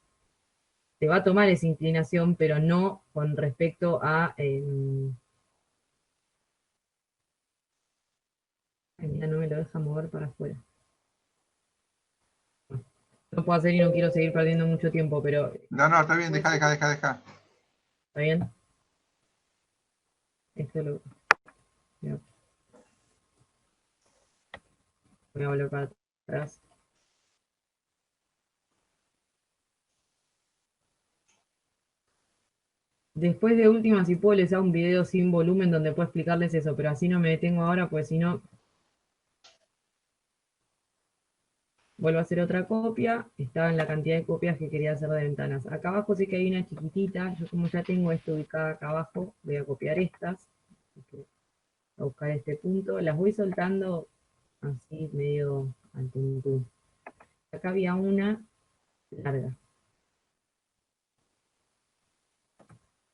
esa inclinación, pero no con respecto a... ay, mira, no me lo deja mover para afuera. No puedo hacer y no quiero seguir perdiendo mucho tiempo, pero No, no, está bien, puede deja, ser. deja, deja, deja. ¿Está bien? Esto lo voy a volver para atrás. Después de última, si puedo, les hago un video sin volumen donde puedo explicarles eso, pero así no me detengo ahora, pues si no, vuelvo a hacer otra copia. Estaba en la cantidad de copias que quería hacer de ventanas. Acá abajo sí que hay una chiquitita. Yo como ya tengo esto ubicada acá abajo, voy a copiar estas. Voy a buscar este punto. Las voy soltando así medio al tuntún. Acá había una larga.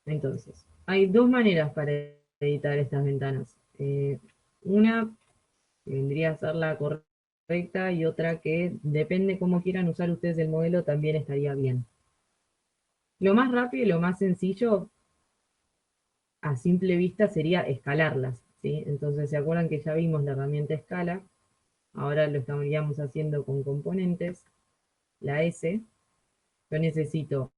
Entonces, hay dos maneras para editar estas ventanas. Una que vendría a ser la correcta y otra que depende cómo quieran usar ustedes el modelo también estaría bien. Lo más rápido y lo más sencillo a simple vista sería escalarlas, ¿sí? Entonces, ¿se acuerdan que ya vimos la herramienta escala? Ahora lo estaríamos haciendo con componentes, la S. Yo necesito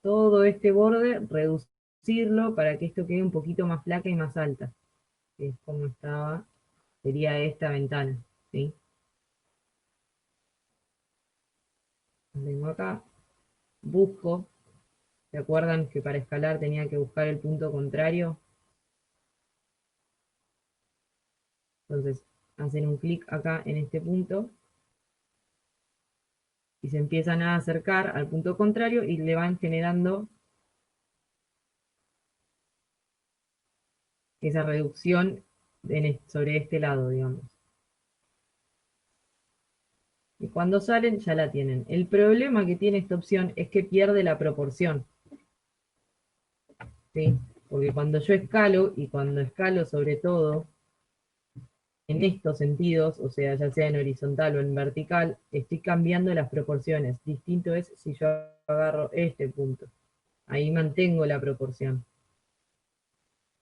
todo este borde, reducirlo para que esto quede un poquito más flaca y más alta, que es como estaba, sería esta ventana, ¿sí? Vengo acá, busco ¿Se acuerdan que para escalar tenía que buscar el punto contrario? Entonces, hacen un clic acá en este punto y se empiezan a acercar al punto contrario y le van generando esa reducción sobre este lado, digamos. Y cuando salen ya la tienen. El problema que tiene esta opción es que pierde la proporción, ¿sí? Porque cuando yo escalo, y cuando escalo sobre todo en estos sentidos, o sea, ya sea en horizontal o en vertical, estoy cambiando las proporciones. Distinto es si yo agarro este punto. Ahí mantengo la proporción.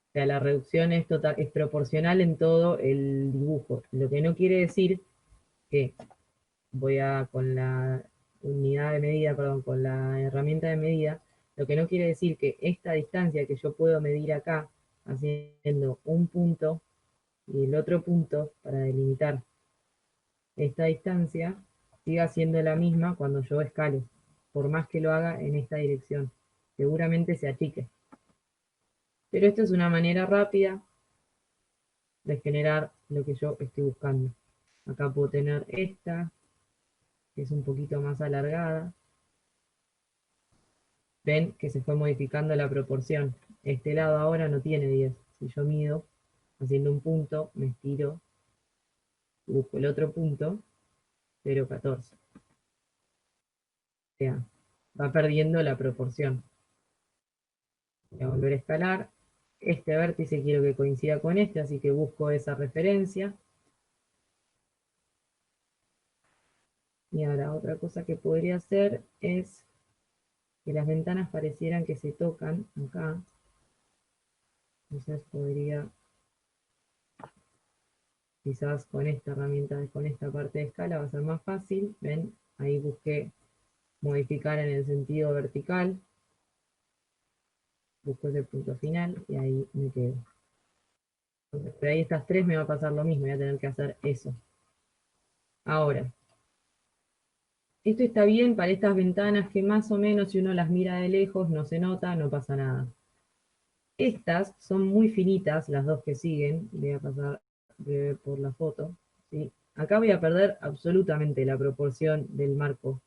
O sea, la reducción es total, es proporcional en todo el dibujo. Lo que no quiere decir que voy a con la unidad de medida, perdón, con la herramienta de medida, lo que no quiere decir que esta distancia que yo puedo medir acá, haciendo un punto y el otro punto para delimitar esta distancia, siga siendo la misma cuando yo escale, por más que lo haga en esta dirección. Seguramente se achique. Pero esto es una manera rápida de generar lo que yo estoy buscando. Acá puedo tener esta, que es un poquito más alargada. Ven que se fue modificando la proporción. Este lado ahora no tiene 10. Si yo mido haciendo un punto, me estiro, busco el otro punto, 0,14. O sea, va perdiendo la proporción. Voy a volver a escalar. Este vértice quiero que coincida con este, así que busco esa referencia. Y ahora otra cosa que podría hacer es que las ventanas parecieran que se tocan acá. Entonces podría, quizás con esta herramienta, con esta parte de escala va a ser más fácil. Ven, ahí busqué modificar en el sentido vertical. Busco ese punto final y ahí me quedo. Entonces, pero ahí estas tres me va a pasar lo mismo, voy a tener que hacer eso. Ahora, esto está bien para estas ventanas que más o menos si uno las mira de lejos no se nota, no pasa nada. Estas son muy finitas, las dos que siguen. Voy a pasar breve por la foto. ¿Sí? Acá voy a perder absolutamente la proporción del marco.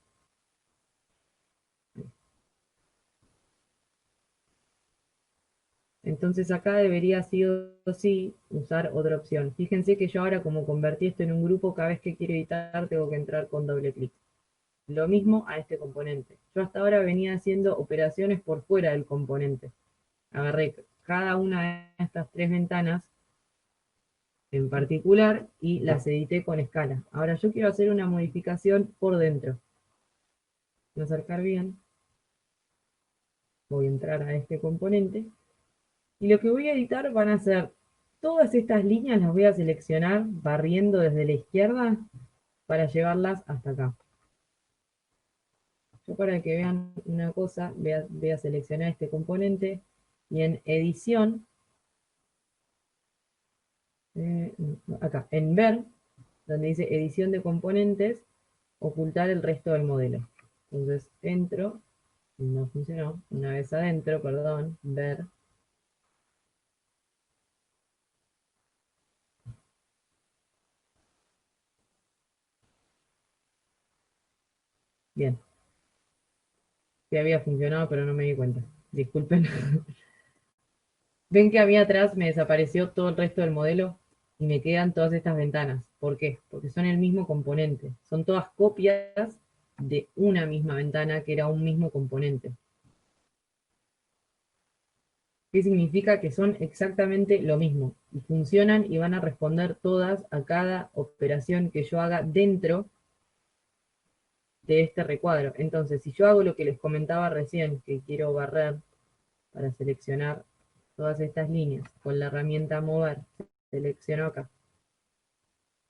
Entonces acá debería sí o sí usar otra opción. Fíjense que yo ahora como convertí esto en un grupo, cada vez que quiero editar tengo que entrar con doble clic. Lo mismo a este componente. Yo hasta ahora venía haciendo operaciones por fuera del componente. Agarré cada una de estas tres ventanas en particular y las edité con escala. Ahora yo quiero hacer una modificación por dentro. Voy a acercar bien. Voy a entrar a este componente. Y lo que voy a editar van a ser todas estas líneas, las voy a seleccionar barriendo desde la izquierda para llevarlas hasta acá. Yo para que vean una cosa, voy a seleccionar este componente y en edición, acá, en ver, donde dice edición de componentes, ocultar el resto del modelo. Entonces entro, no funcionó, una vez adentro, perdón, ver. Bien, sí había funcionado, pero no me di cuenta. Disculpen. Ven que a mí atrás me desapareció todo el resto del modelo y me quedan todas estas ventanas. ¿Por qué? Porque son el mismo componente. Son todas copias de una misma ventana que era un mismo componente. ¿Qué significa? Que son exactamente lo mismo y funcionan y van a responder todas a cada operación que yo haga dentro de este recuadro. Entonces, si yo hago lo que les comentaba recién, que quiero barrer para seleccionar todas estas líneas con la herramienta mover, selecciono acá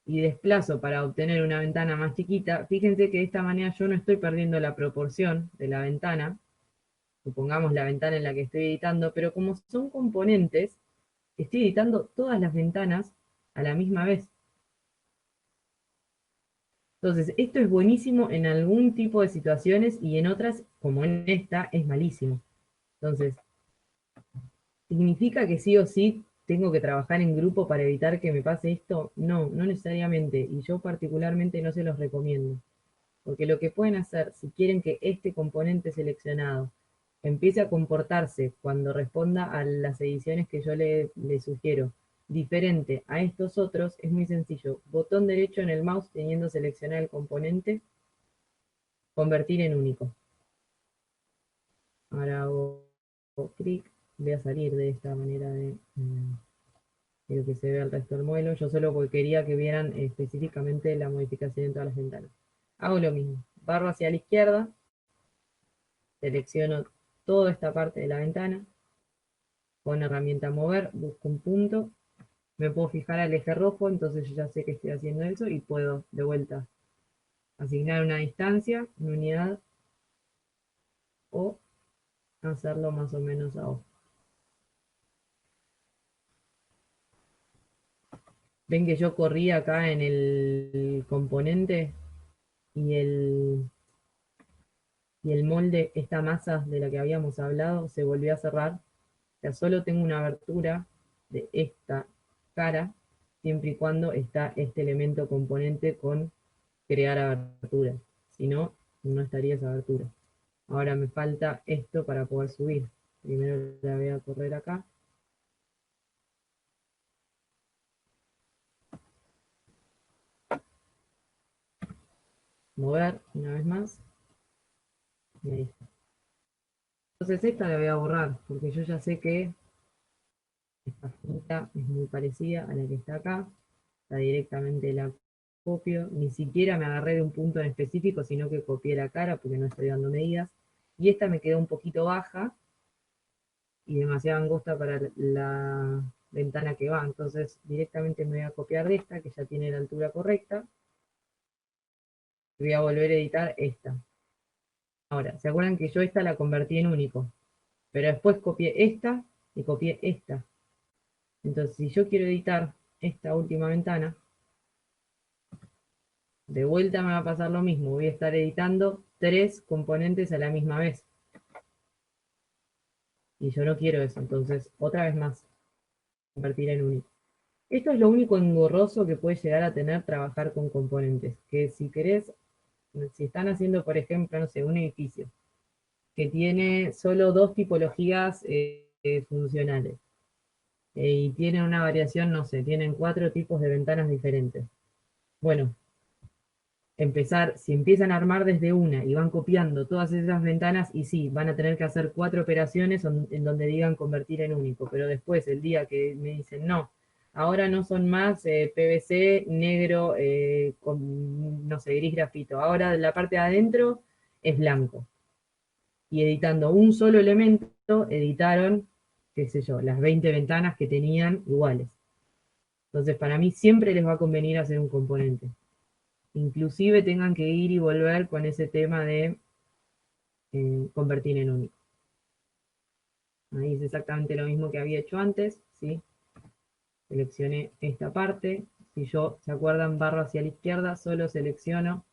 y desplazo para obtener una ventana más chiquita, fíjense que de esta manera yo no estoy perdiendo la proporción de la ventana, supongamos la ventana en la que estoy editando, pero como son componentes, estoy editando todas las ventanas a la misma vez. Entonces, esto es buenísimo en algún tipo de situaciones y en otras, como en esta, es malísimo. Entonces, ¿significa que sí o sí tengo que trabajar en grupo para evitar que me pase esto? No, no necesariamente. Y yo particularmente no se los recomiendo. Porque lo que pueden hacer, si quieren que este componente seleccionado empiece a comportarse cuando responda a las ediciones que yo le sugiero, diferente a estos otros, es muy sencillo. Botón derecho en el mouse teniendo seleccionado el componente, convertir en único. Ahora hago clic, voy a salir de esta manera de... quiero que se vea el resto del modelo, yo solo porque quería que vieran específicamente la modificación en todas las ventanas. Hago lo mismo, barro hacia la izquierda, selecciono toda esta parte de la ventana, con herramienta mover, busco un punto, me puedo fijar al eje rojo, entonces yo ya sé que estoy haciendo eso y puedo de vuelta asignar una distancia, una unidad o hacerlo más o menos a ojo. Ven que yo corrí acá en el componente y el molde, esta masa de la que habíamos hablado, se volvió a cerrar. O sea, solo tengo una abertura de esta cara, siempre y cuando está este elemento componente con crear abertura. Si no, no estaría esa abertura. Ahora me falta esto para poder subir. Primero la voy a correr acá. Mover una vez más. Y ahí está. Entonces esta la voy a borrar, porque yo ya sé que esta punta es muy parecida a la que está acá. La directamente la copio. Ni siquiera me agarré de un punto en específico, sino que copié la cara porque no estoy dando medidas. Y esta me quedó un poquito baja y demasiado angosta para la ventana que va. Entonces directamente me voy a copiar de esta, que ya tiene la altura correcta. Y voy a volver a editar esta. Ahora, ¿se acuerdan que yo esta la convertí en único? Pero después copié esta y copié esta. Entonces, si yo quiero editar esta última ventana, de vuelta me va a pasar lo mismo. Voy a estar editando 3 componentes a la misma vez. Y yo no quiero eso. Entonces, otra vez más, convertir en único. Esto es lo único engorroso que puede llegar a tener trabajar con componentes. Que si querés, si están haciendo, por ejemplo, no sé, un edificio que tiene solo 2 tipologías funcionales y tiene una variación, no sé, tienen 4 tipos de ventanas diferentes. Bueno, si empiezan a armar desde una y van copiando todas esas ventanas, y sí, van a tener que hacer 4 operaciones en donde digan convertir en único, pero después, el día que me dicen, no, ahora no son más PVC negro con, no sé, gris grafito, ahora la parte de adentro es blanco. Y editando un solo elemento, editaron, qué sé yo, las 20 ventanas que tenían iguales. Entonces, para mí siempre les va a convenir hacer un componente. Inclusive tengan que ir y volver con ese tema de convertir en único. Ahí es exactamente lo mismo que había hecho antes, ¿sí? Seleccioné esta parte. Si yo, ¿se acuerdan? Barro hacia la izquierda, solo selecciono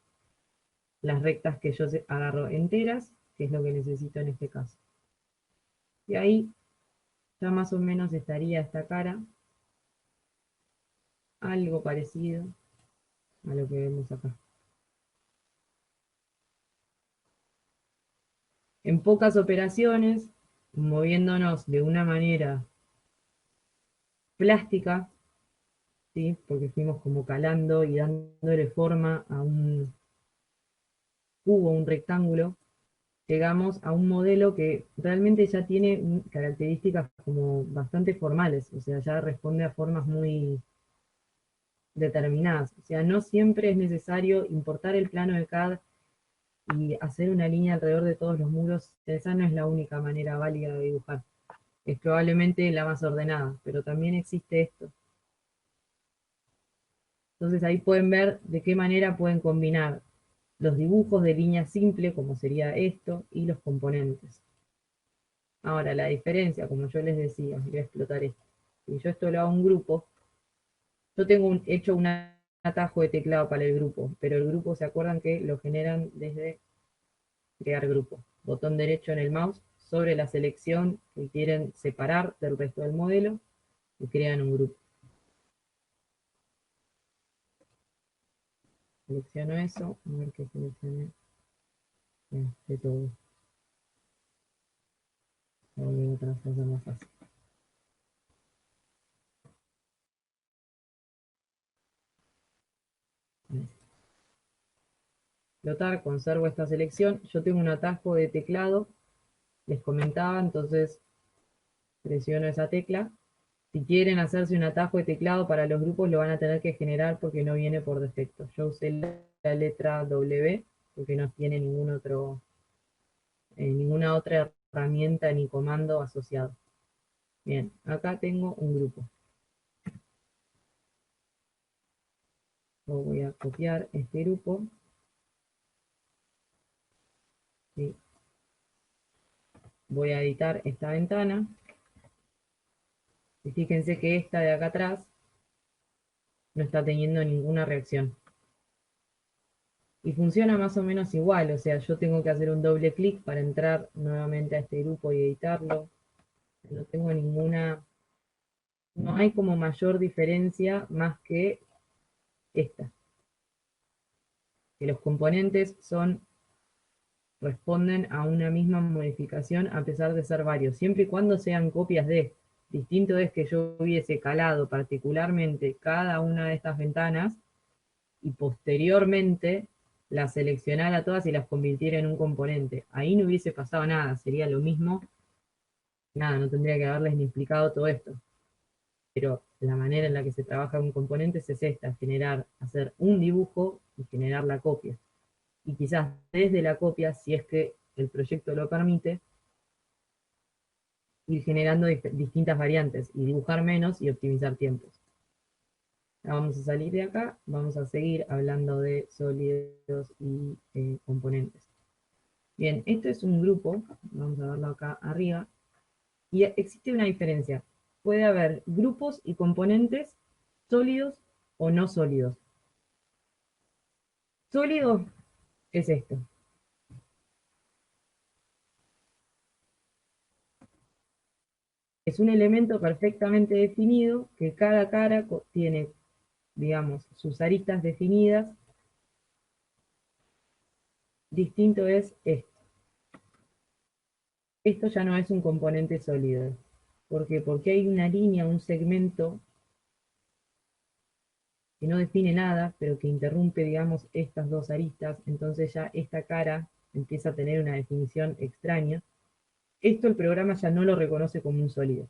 las rectas que yo agarro enteras, que es lo que necesito en este caso. Y ahí ya más o menos estaría esta cara, algo parecido a lo que vemos acá. En pocas operaciones, moviéndonos de una manera plástica, ¿sí? Porque fuimos como calando y dándole forma a un cubo, un rectángulo, llegamos a un modelo que realmente ya tiene características como bastante formales, o sea, ya responde a formas muy determinadas. O sea, no siempre es necesario importar el plano de CAD y hacer una línea alrededor de todos los muros. Esa no es la única manera válida de dibujar. Es probablemente la más ordenada, pero también existe esto. Entonces ahí pueden ver de qué manera pueden combinar los dibujos de línea simple, como sería esto, y los componentes. Ahora, la diferencia, como yo les decía, voy a explotar esto. Si yo esto lo hago en grupo, yo tengo hecho un atajo de teclado para el grupo, pero el grupo, ¿se acuerdan que lo generan desde crear grupo? Botón derecho en el mouse, sobre la selección que quieren separar del resto del modelo y crean un grupo. Selecciono eso, a ver qué seleccioné. De todo. Voy a otra cosa más fácil. Explotar, conservo esta selección. Yo tengo un atajo de teclado, les comentaba, entonces presiono esa tecla. Si quieren hacerse un atajo de teclado para los grupos, lo van a tener que generar porque no viene por defecto. Yo usé la letra W porque no tiene ninguna otra herramienta ni comando asociado. Bien, acá tengo un grupo. Yo voy a copiar este grupo. ¿Sí? Voy a editar esta ventana. Y fíjense que esta de acá atrás no está teniendo ninguna reacción. Y funciona más o menos igual, o sea, yo tengo que hacer un doble clic para entrar nuevamente a este grupo y editarlo. No tengo no hay como mayor diferencia más que esta. Que los componentes responden a una misma modificación a pesar de ser varios, siempre y cuando sean copias de. Distinto es que yo hubiese calado particularmente cada una de estas ventanas y posteriormente las seleccionara todas y las convirtiera en un componente. Ahí no hubiese pasado nada, sería lo mismo. Nada, no tendría que haberles ni explicado todo esto. Pero la manera en la que se trabaja con componentes es esta, hacer un dibujo y generar la copia. Y quizás desde la copia, si es que el proyecto lo permite, ir generando distintas variantes y dibujar menos y optimizar tiempos. Ahora vamos a salir de acá, vamos a seguir hablando de sólidos y componentes. Bien, esto es un grupo, vamos a verlo acá arriba, y existe una diferencia. Puede haber grupos y componentes sólidos o no sólidos. Sólido es esto. Es un elemento perfectamente definido que cada cara tiene, digamos, sus aristas definidas. Distinto es esto. Esto ya no es un componente sólido. ¿Por qué? Porque hay una línea, un segmento que no define nada, pero que interrumpe, digamos, estas dos aristas. Entonces ya esta cara empieza a tener una definición extraña. Esto el programa ya no lo reconoce como un sólido.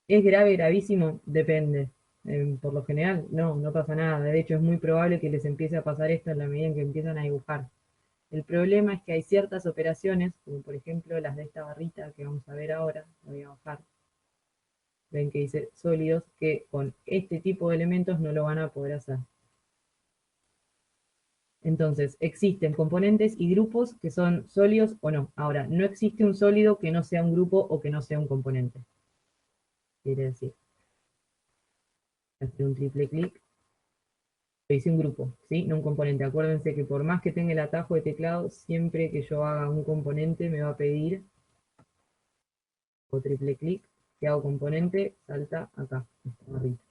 ¿Es grave, gravísimo? Depende. Por lo general, no pasa nada. De hecho, es muy probable que les empiece a pasar esto en la medida en que empiezan a dibujar. El problema es que hay ciertas operaciones, como por ejemplo las de esta barrita que vamos a ver ahora, voy a bajar. Ven que dice sólidos, que con este tipo de elementos no lo van a poder hacer. Entonces, existen componentes y grupos que son sólidos o no. Ahora, no existe un sólido que no sea un grupo o que no sea un componente. Quiere decir, hacer un triple clic, hice un grupo, ¿sí? No un componente. Acuérdense que por más que tenga el atajo de teclado, siempre que yo haga un componente me va a pedir o triple clic, que hago componente, salta acá, esta barrita.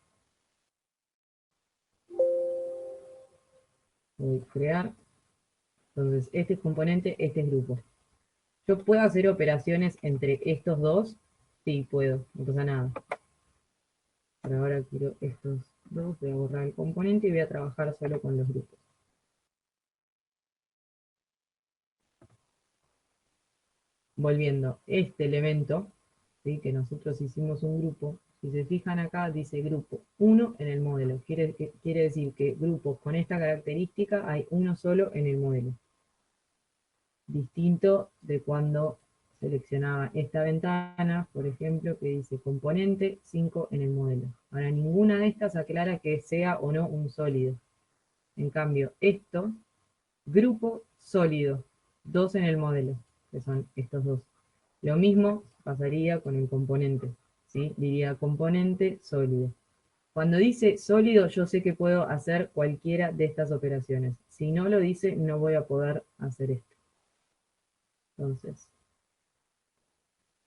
Voy a crear. Entonces, este es componente, este es grupo. ¿Yo puedo hacer operaciones entre estos dos? Sí, puedo, no pasa nada. Pero ahora quiero estos dos, voy a borrar el componente y voy a trabajar solo con los grupos. Volviendo, este elemento, ¿sí? Que nosotros hicimos un grupo, si se fijan acá dice grupo 1 en el modelo. Quiere decir que grupos con esta característica hay uno solo en el modelo. Distinto de cuando seleccionaba esta ventana, por ejemplo, que dice componente 5 en el modelo. Ahora, ninguna de estas aclara que sea o no un sólido. En cambio, esto, grupo sólido, 2 en el modelo, que son estos dos. Lo mismo pasaría con el componente, ¿sí? Diría componente sólido. Cuando dice sólido, yo sé que puedo hacer cualquiera de estas operaciones. Si no lo dice, no voy a poder hacer esto. Entonces,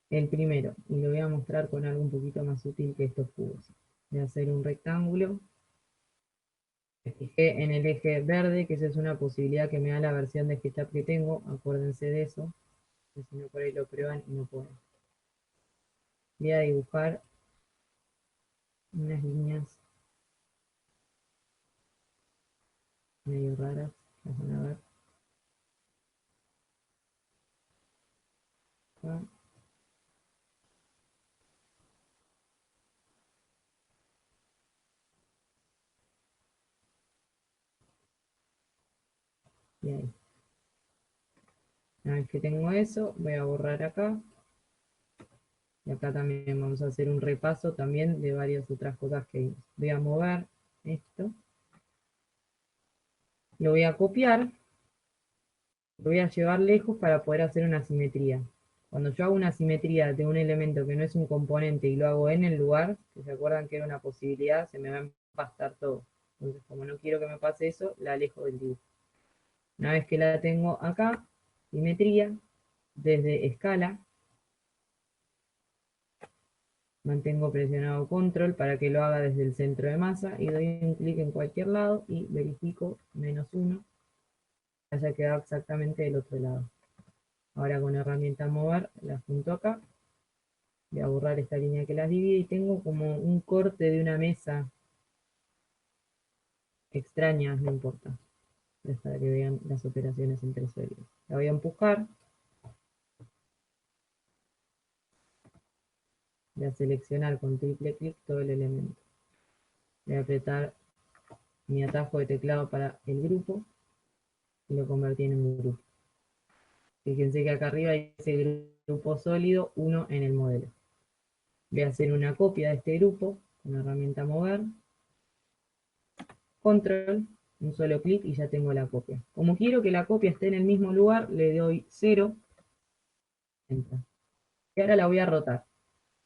el primero, y lo voy a mostrar con algo un poquito más útil que estos cubos. Voy a hacer un rectángulo. Me fijé en el eje verde, que esa es una posibilidad que me da la versión de SketchUp que tengo. Acuérdense de eso, que si no por ahí lo prueban y no pueden. Voy a dibujar unas líneas medio raras, las van a ver acá. Y ahí. Una vez que tengo eso, voy a borrar acá. Y acá también vamos a hacer un repaso también de varias otras cosas que vimos. Voy a mover esto. Lo voy a copiar. Lo voy a llevar lejos para poder hacer una simetría. Cuando yo hago una simetría de un elemento que no es un componente y lo hago en el lugar, que se acuerdan que era una posibilidad, se me va a empastar todo. Entonces, como no quiero que me pase eso, la alejo del dibujo. Una vez que la tengo acá, simetría, desde escala, mantengo presionado control para que lo haga desde el centro de masa y doy un clic en cualquier lado y verifico -1, que haya quedado exactamente del otro lado. Ahora con la herramienta mover, la junto acá. Voy a borrar esta línea que las divide y tengo como un corte de una mesa extraña, no importa. Es para que vean las operaciones entre sólidos. La voy a empujar. Voy a seleccionar con triple clic todo el elemento. Voy a apretar mi atajo de teclado para el grupo y lo convertí en un grupo. Fíjense que acá arriba dice grupo sólido 1 en el modelo. Voy a hacer una copia de este grupo con la herramienta mover. Control, un solo clic y ya tengo la copia. Como quiero que la copia esté en el mismo lugar, le doy 0, enter. Y ahora la voy a rotar.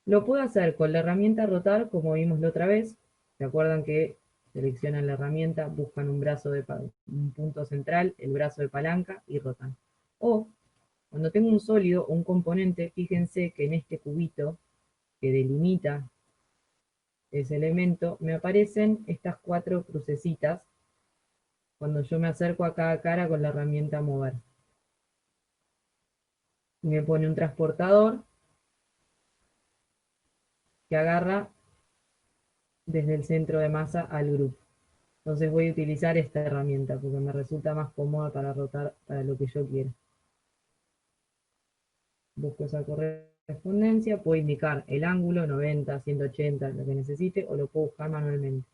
Lo puedo hacer con la herramienta rotar, como vimos la otra vez. ¿Se acuerdan que seleccionan la herramienta, buscan un punto central, el brazo de palanca y rotan? O, cuando tengo un sólido o un componente, fíjense que en este cubito que delimita ese elemento, me aparecen estas 4 crucecitas cuando yo me acerco a cada cara con la herramienta mover. Y me pone un transportador que agarra desde el centro de masa al grupo. Entonces voy a utilizar esta herramienta porque me resulta más cómoda para rotar para lo que yo quiero. Busco esa correspondencia, puedo indicar el ángulo, 90, 180, lo que necesite, o lo puedo buscar manualmente.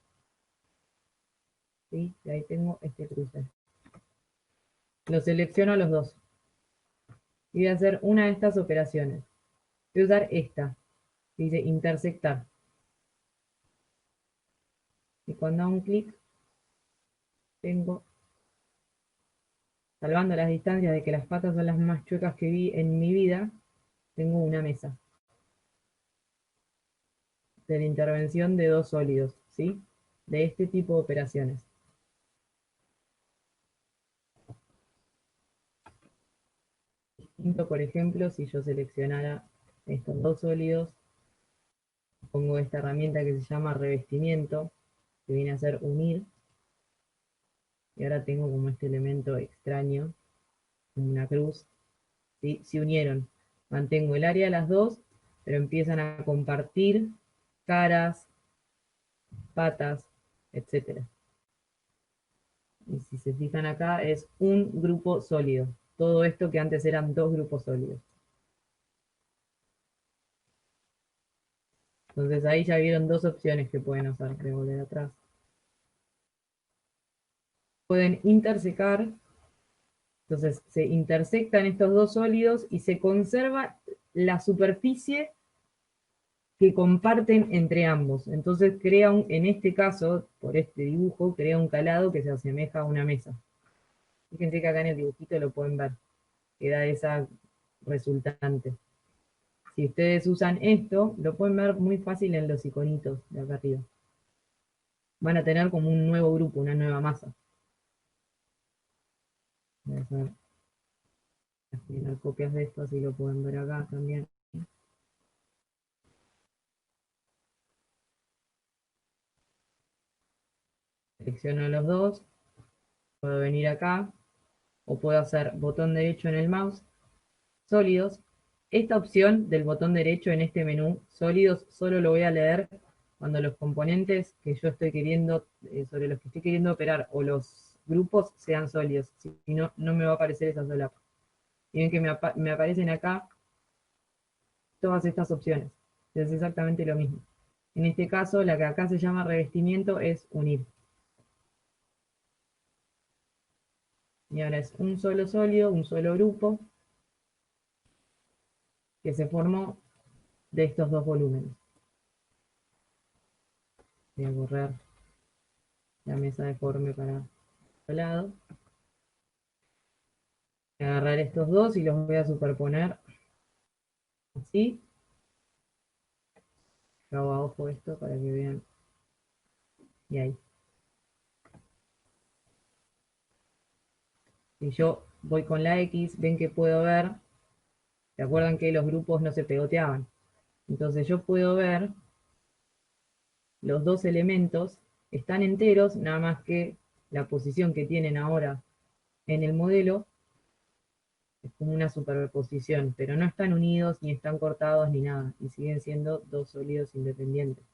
¿Sí? Y ahí tengo este cruce. Lo selecciono a los dos. Y voy a hacer una de estas operaciones. Voy a usar esta. Dice intersectar. Y cuando hago un clic, tengo, salvando las distancias de que las patas son las más chuecas que vi en mi vida, tengo una mesa de la intervención de dos sólidos, ¿sí? De este tipo de operaciones. Por ejemplo, si yo seleccionara estos dos sólidos, pongo esta herramienta que se llama revestimiento, que viene a ser unir, y ahora tengo como este elemento extraño, una cruz, ¿sí? Se unieron. Mantengo el área de las dos, pero empiezan a compartir caras, patas, etc. Y si se fijan acá, es un grupo sólido. Todo esto que antes eran dos grupos sólidos. Entonces ahí ya vieron dos opciones que pueden hacer. Voy a volver atrás. Pueden intersecar. Entonces se intersectan estos dos sólidos y se conserva la superficie que comparten entre ambos. Entonces crea en este caso, por este dibujo, crea un calado que se asemeja a una mesa. Fíjense que acá en el dibujito lo pueden ver. Queda esa resultante. Si ustedes usan esto, lo pueden ver muy fácil en los iconitos de acá arriba. Van a tener como un nuevo grupo, una nueva masa. Voy a hacer copias de esto, así lo pueden ver acá también. selecciono los dos, puedo venir acá, o puedo hacer botón derecho en el mouse, sólidos. Esta opción del botón derecho en este menú, sólidos, solo lo voy a leer cuando los componentes que yo estoy queriendo, sobre los que estoy queriendo operar, o los grupos sean sólidos. Si no, no me va a aparecer esa solapa. Y ven que me aparecen acá todas estas opciones. Es exactamente lo mismo. En este caso, la que acá se llama revestimiento es unir. Y ahora es un solo sólido, un solo grupo, que se formó de estos dos volúmenes. Voy a borrar la mesa deforme para el lado. Voy a agarrar estos dos y los voy a superponer así. Hago abajo esto para que vean. Y ahí. Si yo voy con la X, ven que puedo ver. ¿Se acuerdan que los grupos no se pegoteaban? Entonces yo puedo ver los dos elementos están enteros, nada más que la posición que tienen ahora en el modelo es como una superposición, pero no están unidos, ni están cortados, ni nada, y siguen siendo dos sólidos independientes.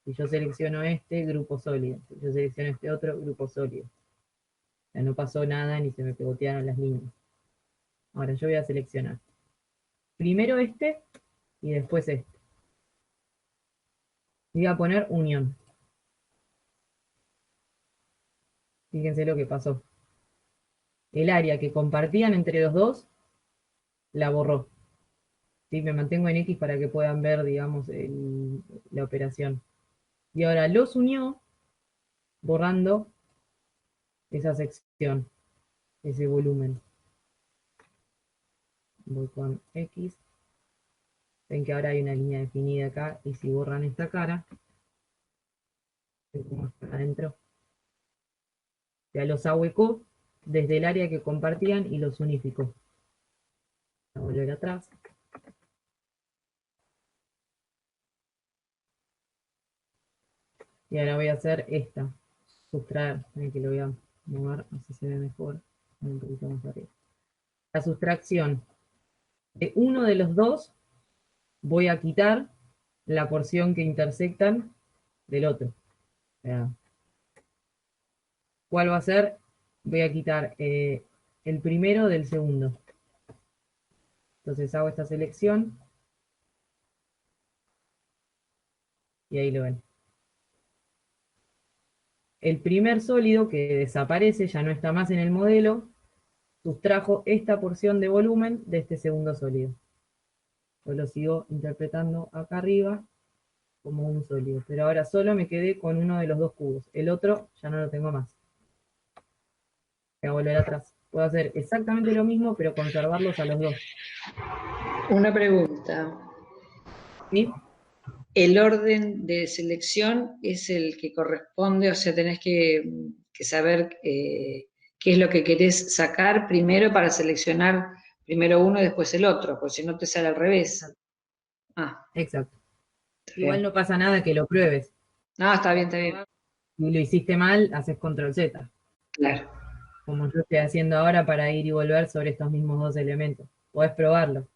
Si yo selecciono este, grupo sólido. Si yo selecciono este otro, grupo sólido. O sea, no pasó nada, ni se me pegotearon las líneas. Ahora yo voy a seleccionar primero este, y después este. Y voy a poner unión. Fíjense lo que pasó. El área que compartían entre los dos, la borró. ¿Sí? Me mantengo en X para que puedan ver, digamos, la operación. Y ahora los unió borrando esa sección, ese volumen. Voy con X. Ven que ahora hay una línea definida acá, y si borran esta cara, como está adentro, ya los ahuecó desde el área que compartían y los unificó. Voy a volver atrás. Y ahora voy a hacer esta, sustraer, que lo voy a mover, así se ve mejor, un poquito más arriba. La sustracción de uno de los dos, voy a quitar la porción que intersectan del otro. O sea, ¿cuál va a ser? Voy a quitar el primero del segundo. Entonces hago esta selección y ahí lo ven. El primer sólido que desaparece, ya no está más en el modelo, sustrajo esta porción de volumen de este segundo sólido. Yo lo sigo interpretando acá arriba como un sólido, pero ahora solo me quedé con uno de los dos cubos. El otro ya no lo tengo más. Voy a volver atrás. Puedo hacer exactamente lo mismo, pero conservarlos a los dos. Una pregunta. ¿Sí? El orden de selección es el que corresponde, o sea, tenés que saber qué es lo que querés sacar primero para seleccionar primero uno y después el otro, porque si no te sale al revés. Ah, Exacto. está Igual bien. no pasa nada que lo pruebes. No, está bien, está bien. Si lo hiciste mal, haces control Z. Claro. Como yo estoy haciendo ahora para ir y volver sobre estos mismos dos elementos. Podés probarlo.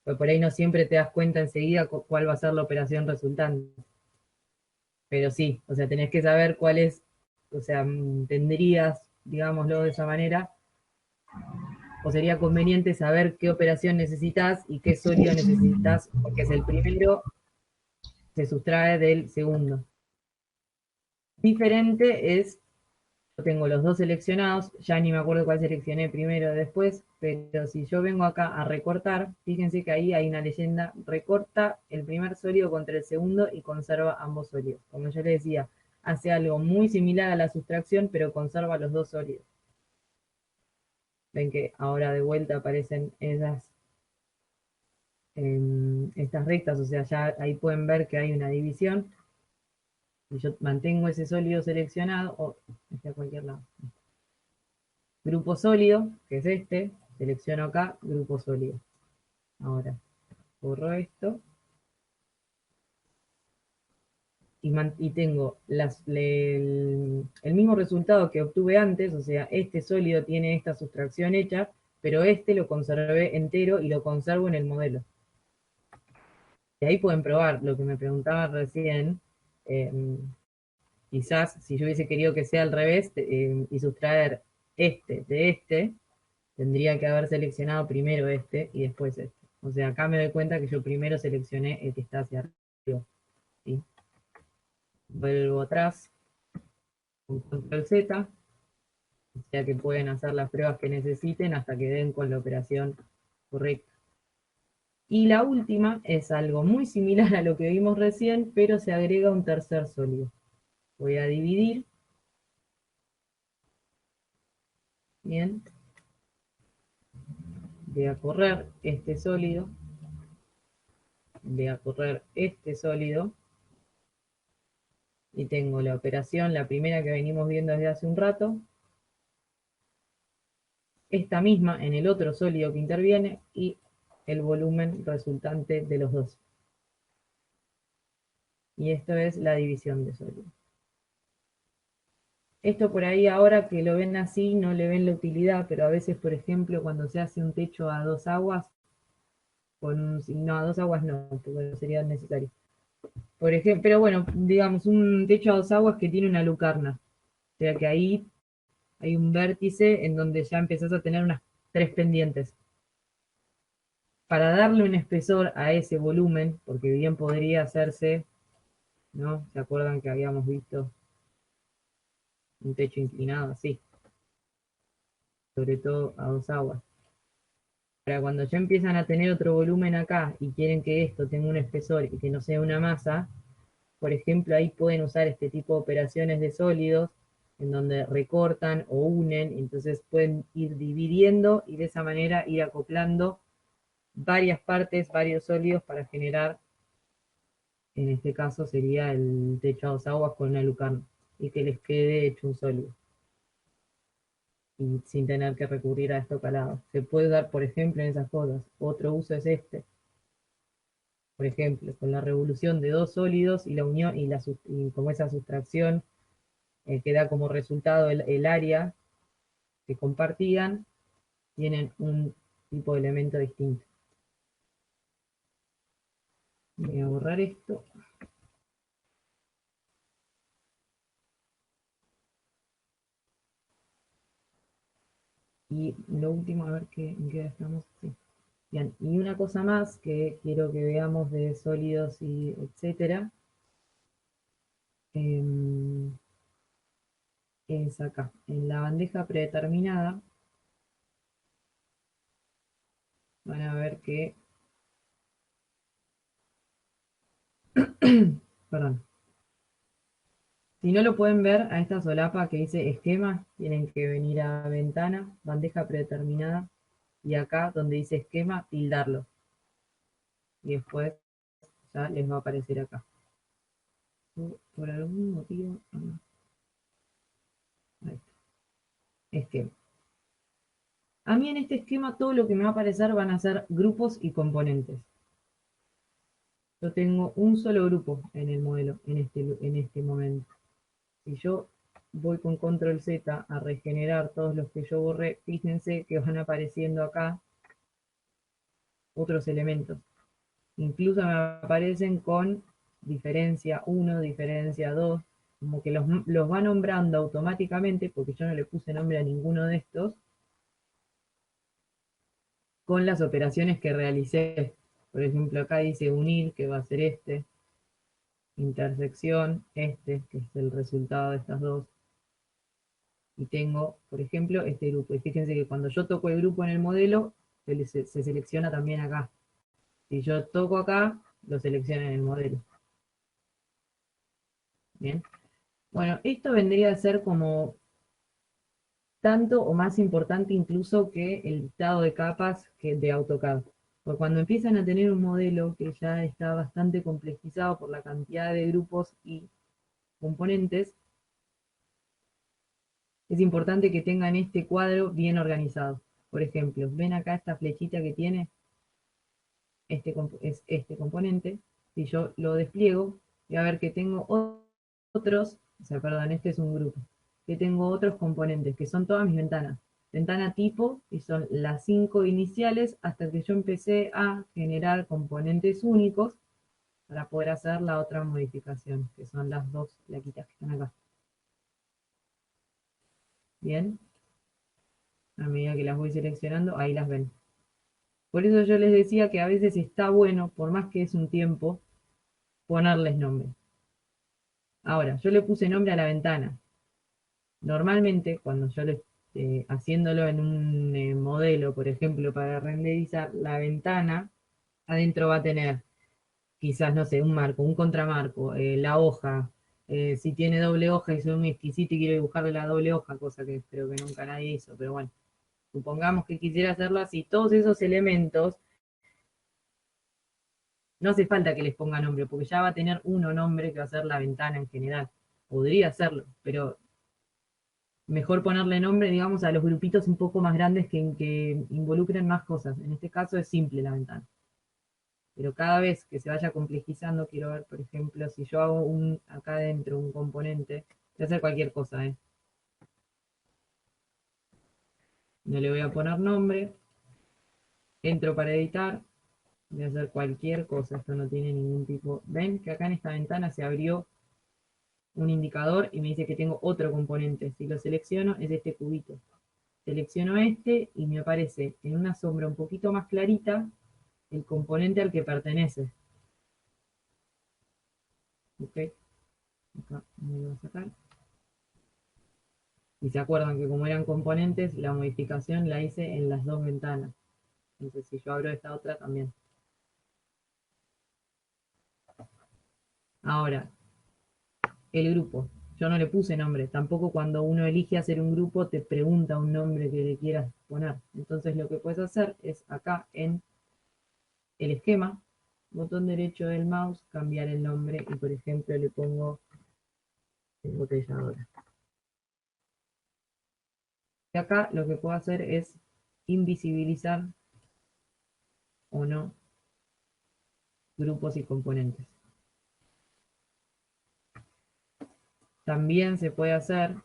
Pero por ahí no siempre te das cuenta enseguida cuál va a ser la operación resultante. Pero sí, o sea, tenés que saber cuál es, o sea, tendrías, digámoslo de esa manera, o sería conveniente saber qué operación necesitas y qué sólido necesitas, porque es el primero, se sustrae del segundo. Diferente es, yo tengo los dos seleccionados, ya ni me acuerdo cuál seleccioné primero o después, pero si yo vengo acá a recortar, fíjense que ahí hay una leyenda, recorta el primer sólido contra el segundo y conserva ambos sólidos. Como yo les decía, hace algo muy similar a la sustracción, pero conserva los dos sólidos. Ven que ahora de vuelta aparecen estas rectas, o sea, ya ahí pueden ver que hay una división. Y yo mantengo ese sólido seleccionado, o a cualquier lado. Grupo sólido, que es este, selecciono acá, grupo sólido. Ahora, borro esto. y tengo el mismo resultado que obtuve antes, o sea, este sólido tiene esta sustracción hecha, pero este lo conservé entero y lo conservo en el modelo. Y ahí pueden probar lo que me preguntaba recién. Quizás si yo hubiese querido que sea al revés y sustraer este de este, tendría que haber seleccionado primero este y después este. O sea, acá me doy cuenta que yo primero seleccioné el que está hacia arriba. ¿Sí? Vuelvo atrás con control Z, o sea que pueden hacer las pruebas que necesiten hasta que den con la operación correcta. Y la última es algo muy similar a lo que vimos recién, pero se agrega un tercer sólido. Voy a dividir. Bien. Voy a correr este sólido. Voy a correr este sólido. Y tengo la operación, la primera que venimos viendo desde hace un rato. Esta misma en el otro sólido que interviene y el volumen resultante de los dos. Y esto es la división de sólido. Esto por ahí ahora que lo ven así no le ven la utilidad, pero a veces, por ejemplo, cuando se hace un techo a 2 aguas, no, a 2 aguas no, porque sería necesario. Por ejemplo, pero bueno, digamos, un techo a 2 aguas que tiene una lucarna. O sea que ahí hay un vértice en donde ya empezás a tener unas 3 pendientes. Para darle un espesor a ese volumen, porque bien podría hacerse, ¿no? ¿Se acuerdan que habíamos visto un techo inclinado así? Sobre todo a 2 aguas. Para cuando ya empiezan a tener otro volumen acá y quieren que esto tenga un espesor y que no sea una masa, por ejemplo, ahí pueden usar este tipo de operaciones de sólidos en donde recortan o unen, entonces pueden ir dividiendo y de esa manera ir acoplando varias partes, varios sólidos para generar, en este caso sería el techo a 2 aguas con una lucarna y que les quede hecho un sólido y sin tener que recurrir a esto calado. Se puede dar, por ejemplo, en esas cosas. Otro uso es este. Por ejemplo, con la revolución de dos sólidos y la unión y como esa sustracción que da como resultado el área que compartían, tienen un tipo de elemento distinto. Voy a borrar esto. Y lo último, a ver en qué estamos. Sí. Bien, y una cosa más que quiero que veamos de sólidos y etcétera, es acá, en la bandeja predeterminada. Van a ver que, perdón, si no lo pueden ver a esta solapa que dice esquema, tienen que venir a ventana, bandeja predeterminada, y acá donde dice esquema, tildarlo. Y después ya les va a aparecer acá. Por algún motivo, ahí está. Esquema. A mí en este esquema todo lo que me va a aparecer van a ser grupos y componentes. Yo tengo un solo grupo en el modelo en este momento. Si yo voy con control Z a regenerar todos los que yo borré, fíjense que van apareciendo acá otros elementos. Incluso me aparecen con diferencia 1, diferencia 2, como que los va nombrando automáticamente, porque yo no le puse nombre a ninguno de estos, con las operaciones que realicé. Por ejemplo, acá dice unir, que va a ser este, intersección, este, que es el resultado de estas dos. Y tengo, por ejemplo, este grupo. Y fíjense que cuando yo toco el grupo en el modelo, se selecciona también acá. Si yo toco acá, lo selecciona en el modelo. Bien. Bueno, esto vendría a ser como tanto o más importante incluso que el listado de capas de AutoCAD. Porque cuando empiezan a tener un modelo que ya está bastante complejizado por la cantidad de grupos y componentes, es importante que tengan este cuadro bien organizado. Por ejemplo, ven acá esta flechita que tiene, es este componente. Si yo lo despliego, voy a ver que tengo otros, o sea, perdón, este es un grupo, que tengo otros componentes, que son todas mis ventanas. Ventana tipo, y son las 5 iniciales, hasta que yo empecé a generar componentes únicos para poder hacer la otra modificación, que son las dos plaquitas que están acá. Bien, a medida que las voy seleccionando, ahí las ven. Por eso yo les decía que a veces está bueno, por más que es un tiempo, ponerles nombre. Ahora, yo le puse nombre a la ventana. Normalmente, cuando yo le haciéndolo en un modelo, por ejemplo, para renderizar, la ventana adentro va a tener quizás, no sé, un marco, un contramarco, la hoja, si tiene doble hoja y soy muy exquisito y quiero dibujarle la doble hoja, cosa que creo que nunca nadie hizo, pero bueno, supongamos que quisiera hacerlo así, todos esos elementos, no hace falta que les ponga nombre, porque ya va a tener uno nombre que va a ser la ventana en general. Podría hacerlo, pero mejor ponerle nombre, digamos, a los grupitos un poco más grandes que involucren más cosas. En este caso es simple la ventana. Pero cada vez que se vaya complejizando, quiero ver, por ejemplo, si yo hago acá adentro un componente, voy a hacer cualquier cosa, ¿eh? No le voy a poner nombre, entro para editar, voy a hacer cualquier cosa, esto no tiene ningún tipo. Ven que acá en esta ventana se abrió un indicador y me dice que tengo otro componente. Si lo selecciono, es este cubito. Selecciono este y me aparece en una sombra un poquito más clarita el componente al que pertenece. ¿Ok? Acá me lo voy a sacar. Y se acuerdan que como eran componentes, la modificación la hice en las dos ventanas. Entonces si yo abro esta otra también. Ahora, el grupo. Yo no le puse nombre. Tampoco cuando uno elige hacer un grupo te pregunta un nombre que le quieras poner. Entonces lo que puedes hacer es acá en el esquema, botón derecho del mouse, cambiar el nombre y por ejemplo le pongo embotelladora. Y acá lo que puedo hacer es invisibilizar o no grupos y componentes. También se puede hacer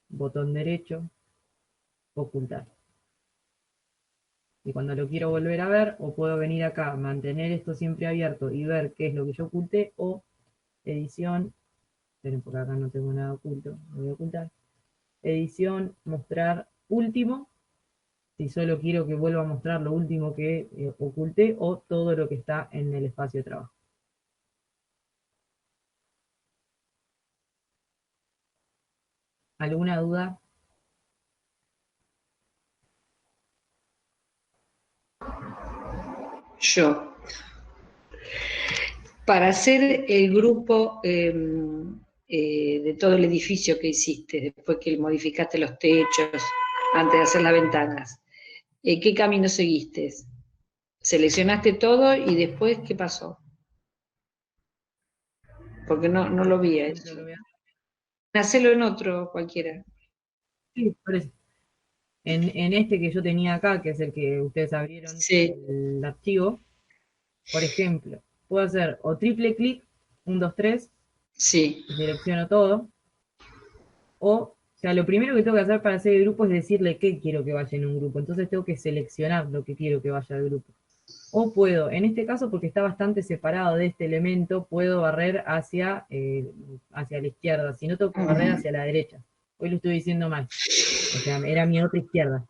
botón derecho, ocultar. Y cuando lo quiero volver a ver, o puedo venir acá, mantener esto siempre abierto y ver qué es lo que yo oculté, o edición, esperen porque acá no tengo nada oculto, lo voy a ocultar. Edición, mostrar último, si solo quiero que vuelva a mostrar lo último que oculté, o todo lo que está en el espacio de trabajo. ¿Alguna duda? Yo. Para hacer el grupo de todo el edificio que hiciste, después que modificaste los techos, antes de hacer las ventanas, ¿qué camino seguiste? ¿Seleccionaste todo y después qué pasó? Porque no lo vi a eso. Hacelo en otro cualquiera. Sí, por eso. En este que yo tenía acá, que es el que ustedes abrieron Sí. el archivo, por ejemplo, puedo hacer o triple clic, 1, 2, 3, Sí. y selecciono todo, o sea, lo primero que tengo que hacer para hacer el grupo es decirle qué quiero que vaya en un grupo, entonces tengo que seleccionar lo que quiero que vaya al grupo. O puedo, en este caso, porque está bastante separado de este elemento, puedo barrer hacia la izquierda, si no tengo que barrer hacia la derecha. Hoy lo estoy diciendo mal, o sea, era mi otra izquierda.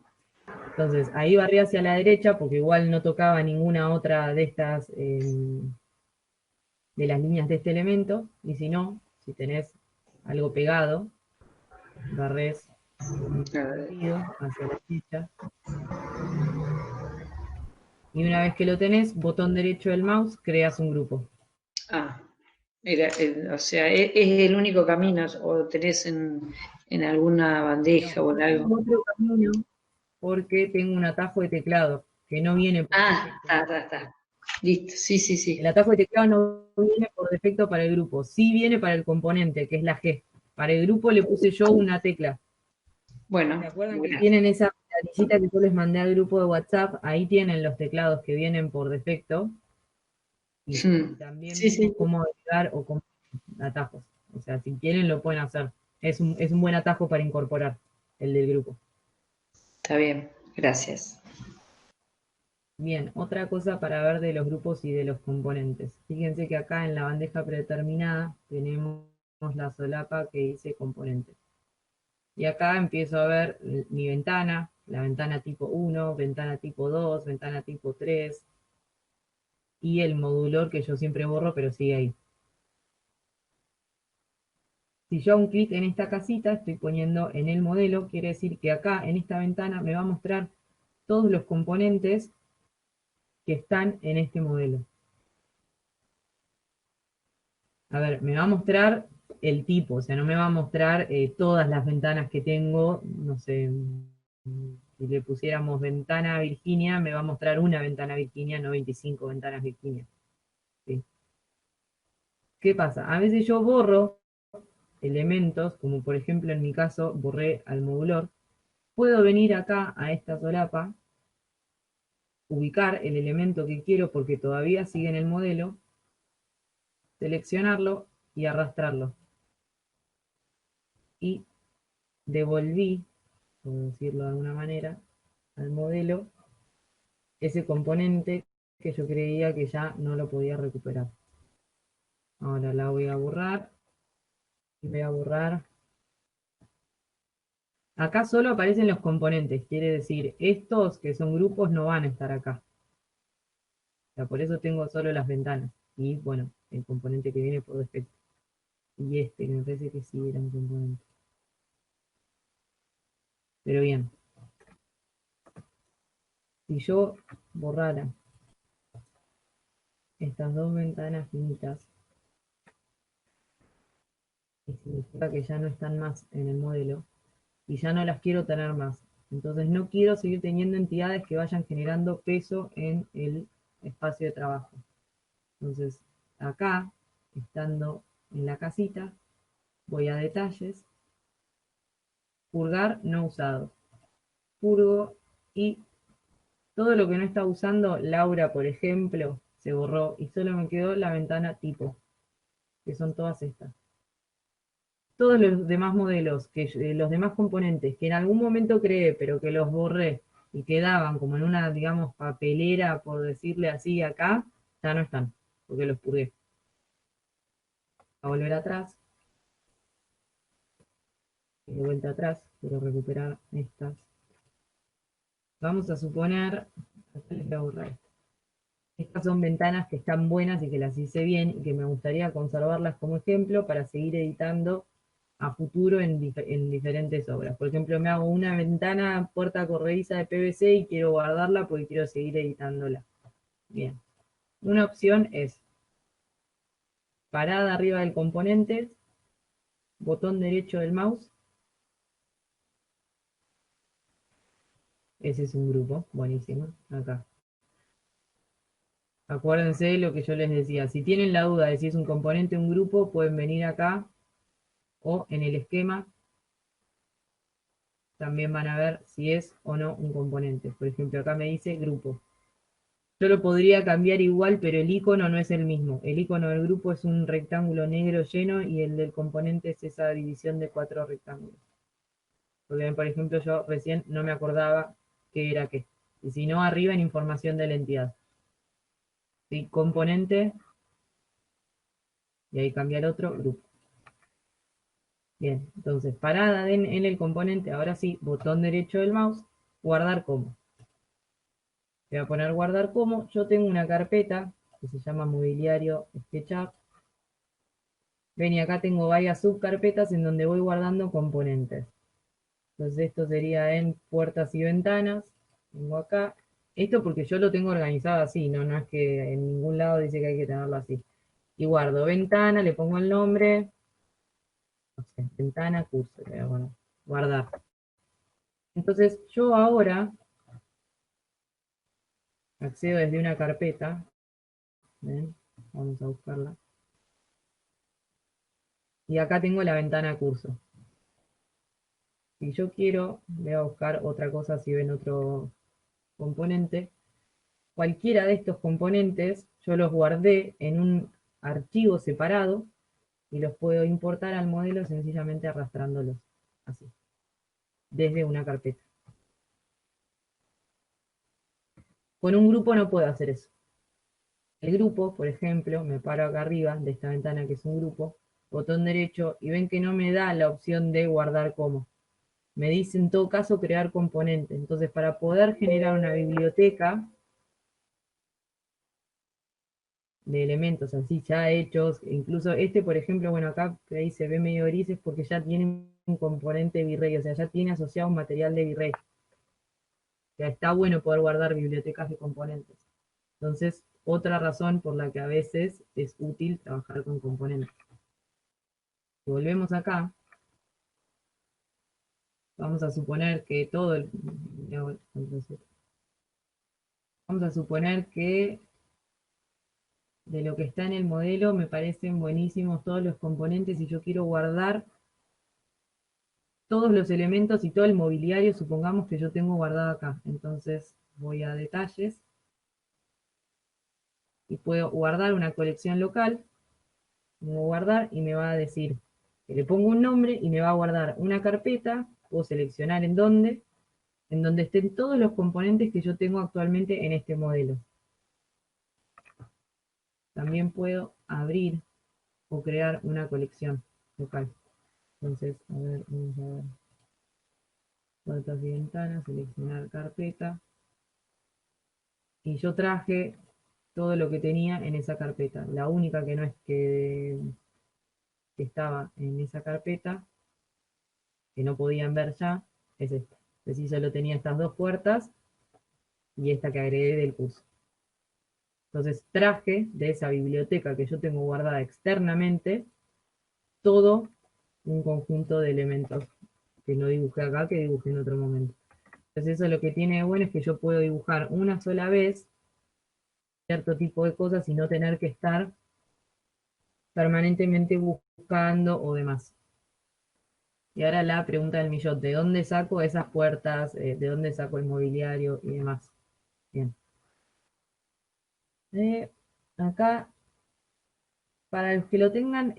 Entonces, ahí barrí hacia la derecha porque igual no tocaba ninguna otra de estas, de las líneas de este elemento. Y si no, si tenés algo pegado, barrés en este sentido, hacia la derecha. Y una vez que lo tenés, botón derecho del mouse, creas un grupo. Ah, o sea, es el único camino, o tenés en alguna bandeja No, o en algo. otro camino porque tengo un atajo de teclado que no viene por defecto. Está. Listo, sí. El atajo de teclado no viene por defecto para el grupo, sí viene para el componente, que es la G. Para el grupo le puse yo una tecla. Bueno, ¿Se acuerdan que tienen esa planillita que yo les mandé al grupo de WhatsApp? Ahí tienen los teclados que vienen por defecto. Y Hmm. también Sí, vimos sí, cómo agregar o cómo atajos. O sea, si quieren lo pueden hacer. Es un buen atajo para incorporar el del grupo. está bien, gracias. Bien, otra cosa para ver de los grupos y de los componentes. Fíjense que acá en la bandeja predeterminada tenemos la solapa que dice componentes. Y acá empiezo a ver mi ventana, la ventana tipo 1, ventana tipo 2, ventana tipo 3 y el modulor que yo siempre borro pero sigue ahí. Si yo hago un clic en esta casita, estoy poniendo en el modelo, quiere decir que acá en esta ventana me va a mostrar todos los componentes que están en este modelo. A ver, me va a mostrar el tipo, o sea, no me va a mostrar todas las ventanas que tengo, no sé, si le pusiéramos ventana Virginia, me va a mostrar una ventana Virginia, no 25 ventanas Virginia. ¿Sí? ¿Qué pasa? A veces yo borro elementos, como por ejemplo en mi caso borré al modulor, puedo venir acá a esta solapa, ubicar el elemento que quiero porque todavía sigue en el modelo, seleccionarlo y arrastrarlo. Y devolví, por decirlo de alguna manera, al modelo ese componente que yo creía que ya no lo podía recuperar. Ahora la voy a borrar y voy a borrar. Acá solo aparecen los componentes, quiere decir, estos que son grupos no van a estar acá. O sea, por eso tengo solo las ventanas. Y bueno, el componente que viene por defecto. Y este, que me parece que sí era un componente. Pero bien, si yo borrara estas dos ventanas finitas, significa que ya no están más en el modelo y ya no las quiero tener más. Entonces no quiero seguir teniendo entidades que vayan generando peso en el espacio de trabajo. Entonces acá, estando en la casita, voy a detalles, purgar no usado. Purgo y todo lo que no está usando, Laura por ejemplo, se borró y solo me quedó la ventana tipo, que son todas estas. Todos los demás modelos, los demás componentes que en algún momento creé, pero que los borré y quedaban como en una, digamos, papelera, por decirle así, acá, ya no están, porque los purgué. A volver atrás, de vuelta atrás, quiero recuperar estas. Vamos a suponer, acá les voy a borrar esto. Estas son ventanas que están buenas y que las hice bien y que me gustaría conservarlas como ejemplo para seguir editando a futuro en diferentes obras. Por ejemplo, me hago una ventana puerta corrediza de PVC y quiero guardarla porque quiero seguir editándola. Bien. Una opción es parada arriba del componente, botón derecho del mouse. Ese es un grupo, buenísimo. Acá. Acuérdense de lo que yo les decía. Si tienen la duda de si es un componente o un grupo, pueden venir acá o en el esquema también van a ver si es o no un componente. Por ejemplo, acá me dice grupo. Yo lo podría cambiar igual, pero el icono no es el mismo. El icono del grupo es un rectángulo negro lleno y el del componente es esa división de 4 rectángulos. Porque, por ejemplo, yo recién no me acordaba qué era qué. Y si no, arriba en información de la entidad. ¿Sí? Componente, y ahí cambia el otro, grupo. Bien, entonces parada en el componente, ahora sí, botón derecho del mouse, guardar como. Voy a poner guardar como. Yo tengo una carpeta que se llama mobiliario SketchUp. Ven y acá tengo varias subcarpetas en donde voy guardando componentes. Entonces esto sería en puertas y ventanas. Tengo acá. Esto porque yo lo tengo organizado así, no es que en ningún lado dice que hay que tenerlo así. Y guardo ventana, le pongo el nombre. No sé, ventana, curso. Le voy a poner, guardar. Entonces yo ahora accedo desde una carpeta. ¿Ven? Vamos a buscarla. Y acá tengo la ventana curso. Si yo quiero, voy a buscar otra cosa si ven otro componente. cualquiera de estos componentes, yo los guardé en un archivo separado y los puedo importar al modelo sencillamente arrastrándolos, así, desde una carpeta. Con un grupo no puedo hacer eso. El grupo, por ejemplo, me paro acá arriba de esta ventana que es un grupo, botón derecho, y ven que no me da la opción de guardar como. Me dice en todo caso crear componente. Entonces, para poder generar una biblioteca de elementos así ya hechos, incluso este, por ejemplo, bueno, acá que ahí se ve medio gris es porque ya tiene un componente virrey, o sea, ya tiene asociado un material de virrey. O sea, está bueno poder guardar bibliotecas de componentes. Entonces, otra razón por la que a veces es útil trabajar con componentes. Si volvemos acá, vamos a suponer que todo el... Vamos a suponer que de lo que está en el modelo me parecen buenísimos todos los componentes y yo quiero guardar todos los elementos y todo el mobiliario, supongamos que yo tengo guardado acá. Entonces voy a detalles y puedo guardar una colección local, pongo guardar y me va a decir que le pongo un nombre y me va a guardar una carpeta, puedo seleccionar en donde estén todos los componentes que yo tengo actualmente en este modelo. También puedo abrir o crear una colección local. Entonces, a ver, vamos a ver. Puertas y ventanas, seleccionar carpeta. Y yo traje todo lo que tenía en esa carpeta. La única que no es que estaba en esa carpeta, que no podían ver ya, es esta. Es decir, solo tenía estas dos puertas y esta que agregué del curso. Entonces traje de esa biblioteca que yo tengo guardada externamente todo un conjunto de elementos que no dibujé acá, que dibujé en otro momento. Entonces eso lo que tiene de bueno es que yo puedo dibujar una sola vez cierto tipo de cosas y no tener que estar permanentemente buscando o demás. Y ahora la pregunta del millón, ¿de dónde saco esas puertas? ¿De dónde saco el mobiliario y demás? Bien. Acá, para los que lo tengan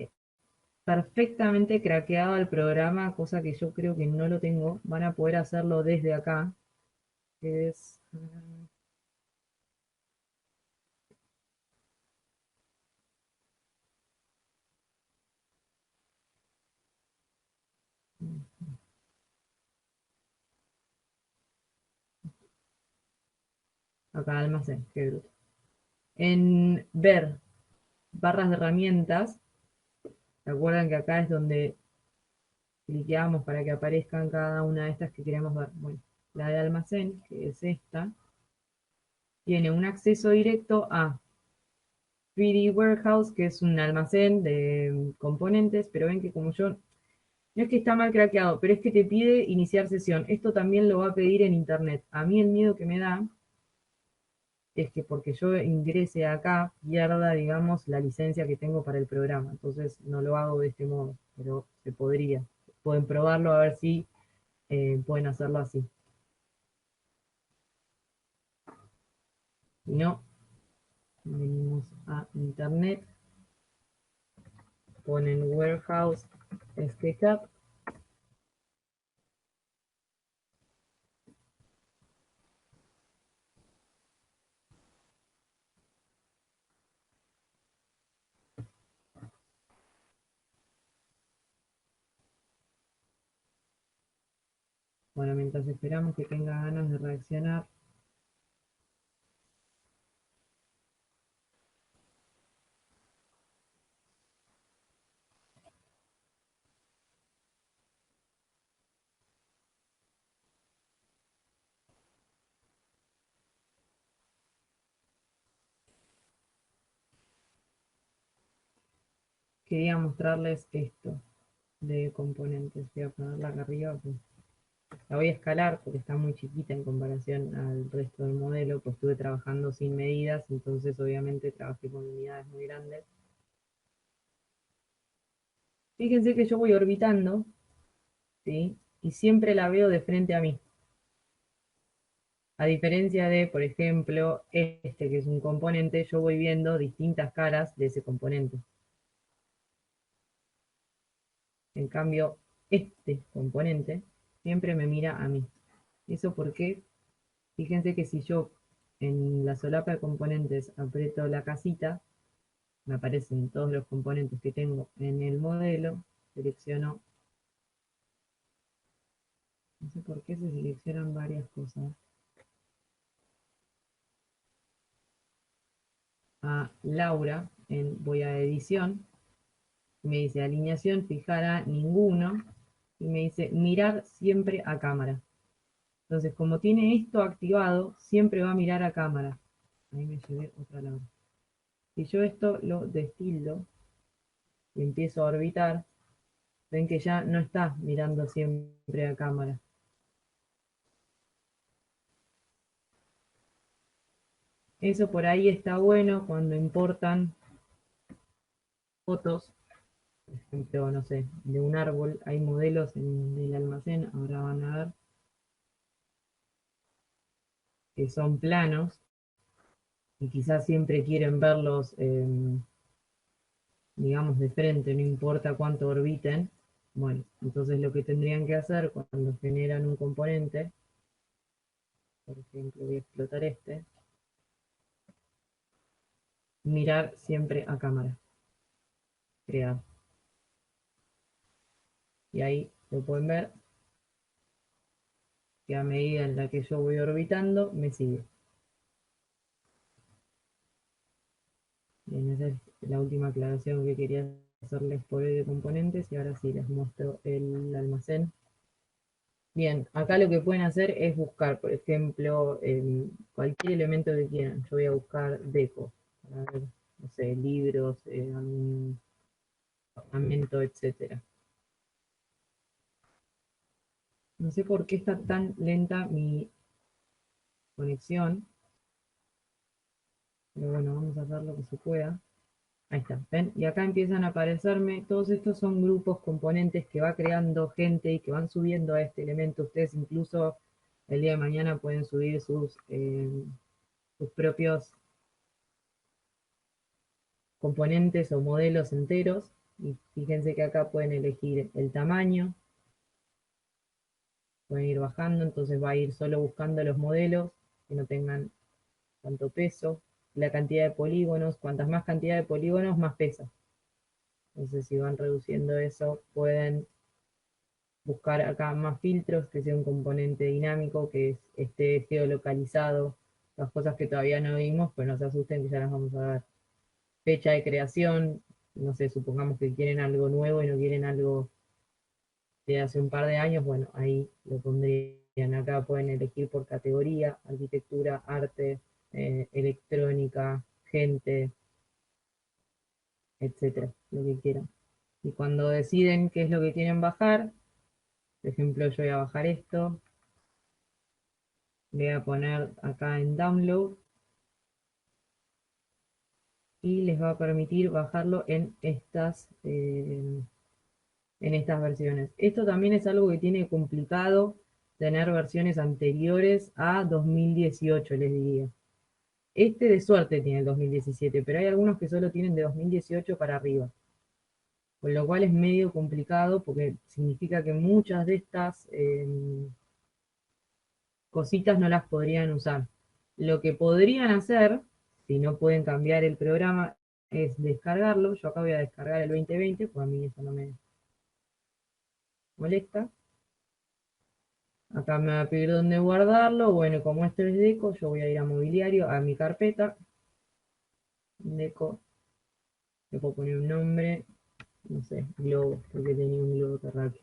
perfectamente craqueado el programa, cosa que yo creo que no lo tengo, van a poder hacerlo desde acá, que es... acá almacén, qué bruto. En ver barras de herramientas, ¿se acuerdan que acá es donde cliqueamos para que aparezcan cada una de estas que queremos ver? Bueno, la de almacén, que es esta, tiene un acceso directo a 3D Warehouse, que es un almacén de componentes, pero ven que como yo, no es que está mal craqueado, pero es que te pide iniciar sesión. Esto también lo va a pedir en internet. A mí el miedo que me da es que porque yo ingrese acá, pierda, digamos, la licencia que tengo para el programa. Entonces no lo hago de este modo, pero se podría. Pueden probarlo a ver si pueden hacerlo así. Si no, venimos a internet, ponen Warehouse SketchUp. Bueno, mientras esperamos que tenga ganas de reaccionar, quería mostrarles esto de componentes. Voy a ponerla acá arriba, pues. La voy a escalar porque está muy chiquita en comparación al resto del modelo, pues estuve trabajando sin medidas, entonces obviamente trabajé con unidades muy grandes. Fíjense que yo voy orbitando, ¿sí? Y siempre la veo de frente a mí. A diferencia de, por ejemplo, este que es un componente, yo voy viendo distintas caras de ese componente. En cambio, este componente siempre me mira a mí. ¿Eso porque? Fíjense que si yo en la solapa de componentes aprieto la casita, me aparecen todos los componentes que tengo en el modelo, selecciono, no sé por qué se seleccionan varias cosas, a Laura, voy a edición, me dice alineación, fijar a ninguno, y me dice mirar siempre a cámara. Entonces, como tiene esto activado, siempre va a mirar a cámara. Ahí me llevé otra Laura. Si yo esto lo destildo y empiezo a orbitar, ven que ya no está mirando siempre a cámara. Eso por ahí está bueno cuando importan fotos, por ejemplo, no sé, de un árbol. Hay modelos en el almacén, ahora van a ver, que son planos y quizás siempre quieren verlos, digamos, de frente, no importa cuánto orbiten. Bueno, entonces lo que tendrían que hacer cuando generan un componente, por ejemplo, voy a explotar este, mirar siempre a cámara, crear. Y ahí lo pueden ver que a medida en la que yo voy orbitando, me sigue. Bien, esa es la última aclaración que quería hacerles por el de componentes y ahora sí les muestro el almacén. Bien, acá lo que pueden hacer es buscar, por ejemplo, cualquier elemento que quieran. Yo voy a buscar deco, para ver, no sé, libros, algún ornamento, etcétera. No sé por qué está tan lenta mi conexión, pero bueno, vamos a hacer lo que se pueda. Ahí está, ¿ven? Y acá empiezan a aparecerme, todos estos son grupos, componentes que va creando gente y que van subiendo a este elemento. Ustedes incluso el día de mañana pueden subir sus propios componentes o modelos enteros. Y fíjense que acá pueden elegir el tamaño, pueden ir bajando, entonces va a ir solo buscando los modelos que no tengan tanto peso, la cantidad de polígonos, cuantas más cantidad de polígonos, más pesa. Entonces si van reduciendo eso, pueden buscar acá más filtros, que sea un componente dinámico, que esté geolocalizado, las cosas que todavía no vimos, pues no se asusten que ya las vamos a ver. Fecha de creación, no sé, supongamos que quieren algo nuevo y no quieren algo de hace un par de años, bueno, ahí lo pondrían. Acá pueden elegir por categoría, arquitectura, arte, electrónica, gente, etcétera, lo que quieran. Y cuando deciden qué es lo que quieren bajar, por ejemplo, yo voy a bajar esto, le voy a poner acá en download y les va a permitir bajarlo en estas versiones. Esto también es algo que tiene complicado tener versiones anteriores a 2018, les diría. Este de suerte tiene el 2017, pero hay algunos que solo tienen de 2018 para arriba. Con lo cual es medio complicado porque significa que muchas de estas cositas no las podrían usar. Lo que podrían hacer, si no pueden cambiar el programa, es descargarlo. Yo acá voy a descargar el 2020, pues a mí eso no me molesta. Acá me va a pedir dónde guardarlo. Bueno, como esto es deco, yo voy a ir a mobiliario, a mi carpeta. Deco, le puedo poner un nombre, no sé, globo, porque tenía un globo terráqueo.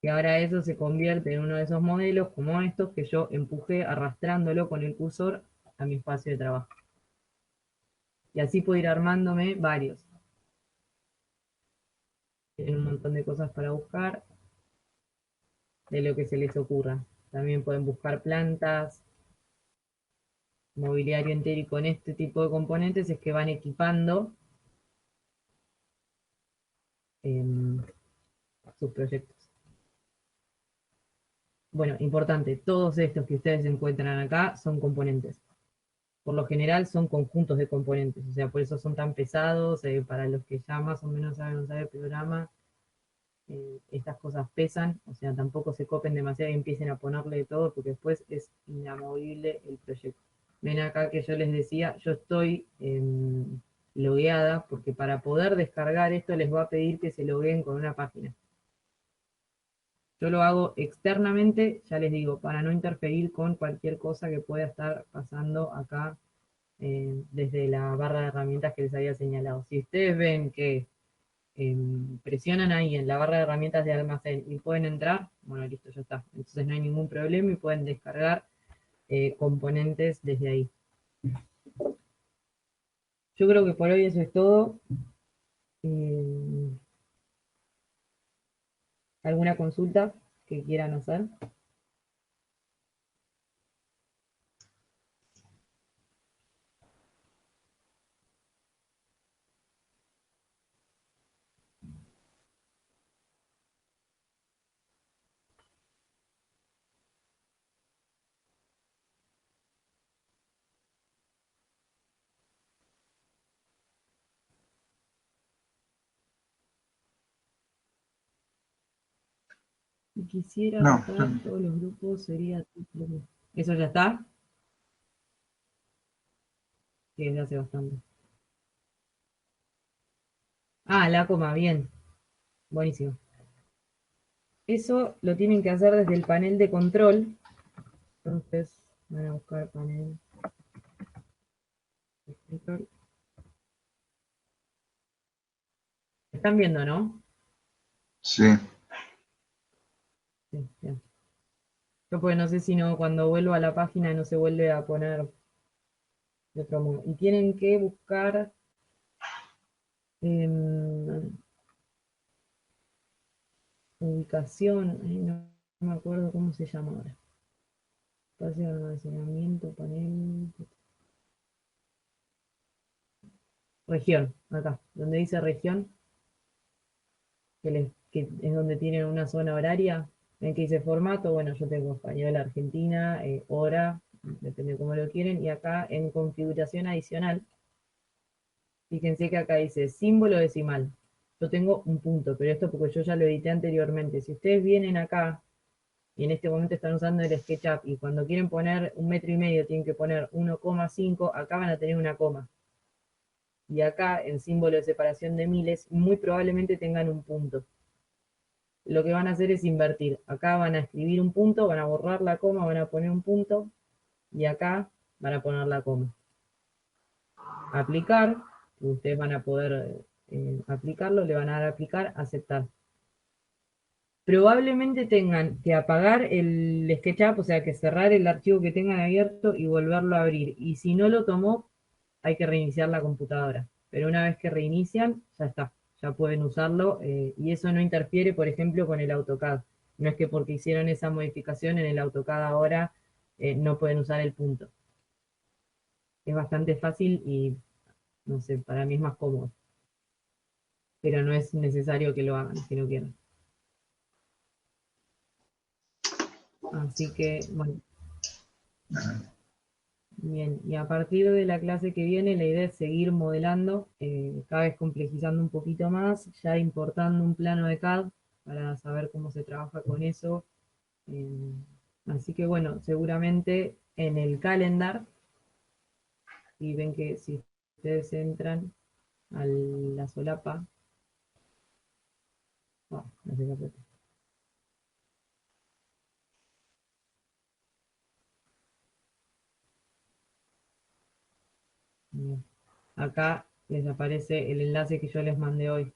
Y ahora eso se convierte en uno de esos modelos como estos que yo empujé arrastrándolo con el cursor a mi espacio de trabajo. Y así puedo ir armándome varios. Tienen un montón de cosas para buscar, de lo que se les ocurra. También pueden buscar plantas, mobiliario entero, y con este tipo de componentes es que van equipando sus proyectos. Bueno, importante, todos estos que ustedes encuentran acá son componentes. Por lo general son conjuntos de componentes, o sea, por eso son tan pesados, para los que ya más o menos saben usar el programa, estas cosas pesan, o sea, tampoco se copen demasiado y empiecen a ponerle de todo, porque después es inamovible el proyecto. Ven acá que yo les decía, yo estoy logueada, porque para poder descargar esto les va a pedir que se logueen con una página. Yo lo hago externamente, ya les digo, para no interferir con cualquier cosa que pueda estar pasando acá desde la barra de herramientas que les había señalado. Si ustedes ven que presionan ahí en la barra de herramientas de almacén y pueden entrar, bueno, listo, ya está. Entonces no hay ningún problema y pueden descargar componentes desde ahí. Yo creo que por hoy eso es todo. Eh, ¿Alguna consulta que quieran hacer? Si quisiera No, votar todos los grupos sería... ¿Eso ya está? Sí, desde hace bastante. Ah, la coma, bien. Buenísimo. Eso lo tienen que hacer desde el panel de control. Entonces van a buscar panel de control. ¿Están viendo, no? sí. Sí, bien. Yo pues no sé si no, cuando vuelvo a la página no se vuelve a poner de otro modo. Y tienen que buscar ubicación, ay, no me acuerdo cómo se llama ahora. Espacio de almacenamiento, panel, región, acá, donde dice región, que es donde tienen una zona horaria, en que dice formato, bueno, yo tengo español, Argentina, hora, depende de cómo lo quieren, y acá en configuración adicional, fíjense que acá dice símbolo decimal. Yo tengo un punto, pero esto porque yo ya lo edité anteriormente. Si ustedes vienen acá y en este momento están usando el SketchUp y cuando quieren poner 1,5 metros tienen que poner 1,5, acá van a tener una coma. Y acá en símbolo de separación de miles, muy probablemente tengan un punto. Lo que van a hacer es invertir. Acá van a escribir un punto, van a borrar la coma, van a poner un punto y acá van a poner la coma. Aplicar, ustedes van a poder aplicarlo, le van a dar a aplicar, aceptar. Probablemente tengan que apagar el SketchUp, o sea que cerrar el archivo que tengan abierto y volverlo a abrir. Y si no lo tomó, hay que reiniciar la computadora. Pero una vez que reinician, ya está, ya pueden usarlo y eso no interfiere, por ejemplo, con el AutoCAD. No es que porque hicieron esa modificación en el AutoCAD ahora no pueden usar el punto. Es bastante fácil y, no sé, para mí es más cómodo. Pero no es necesario que lo hagan si no quieren. Así que, bueno, bien. Y a partir de la clase que viene, la idea es seguir modelando, cada vez complejizando un poquito más, ya importando un plano de CAD para saber cómo se trabaja con eso. eh, Así que bueno, seguramente en el calendar, y ven que si ustedes entran a la solapa, no sé qué apreté. Bien. Acá les aparece el enlace que yo les mandé hoy.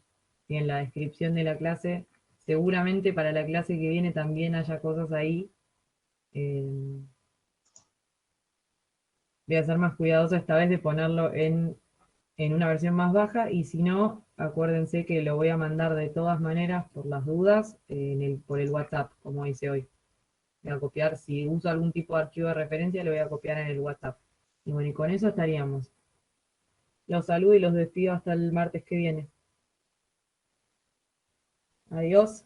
Y en la descripción de la clase, seguramente para la clase que viene también haya cosas ahí. eh, Voy a ser más cuidadosa esta vez de ponerlo en una versión más baja y si no, acuérdense que lo voy a mandar de todas maneras por las dudas por el WhatsApp, como hice hoy. Voy a copiar, si uso algún tipo de archivo de referencia, lo voy a copiar en el WhatsApp. Y bueno, y con eso estaríamos. Los saludo y los despido hasta el martes que viene. Adiós.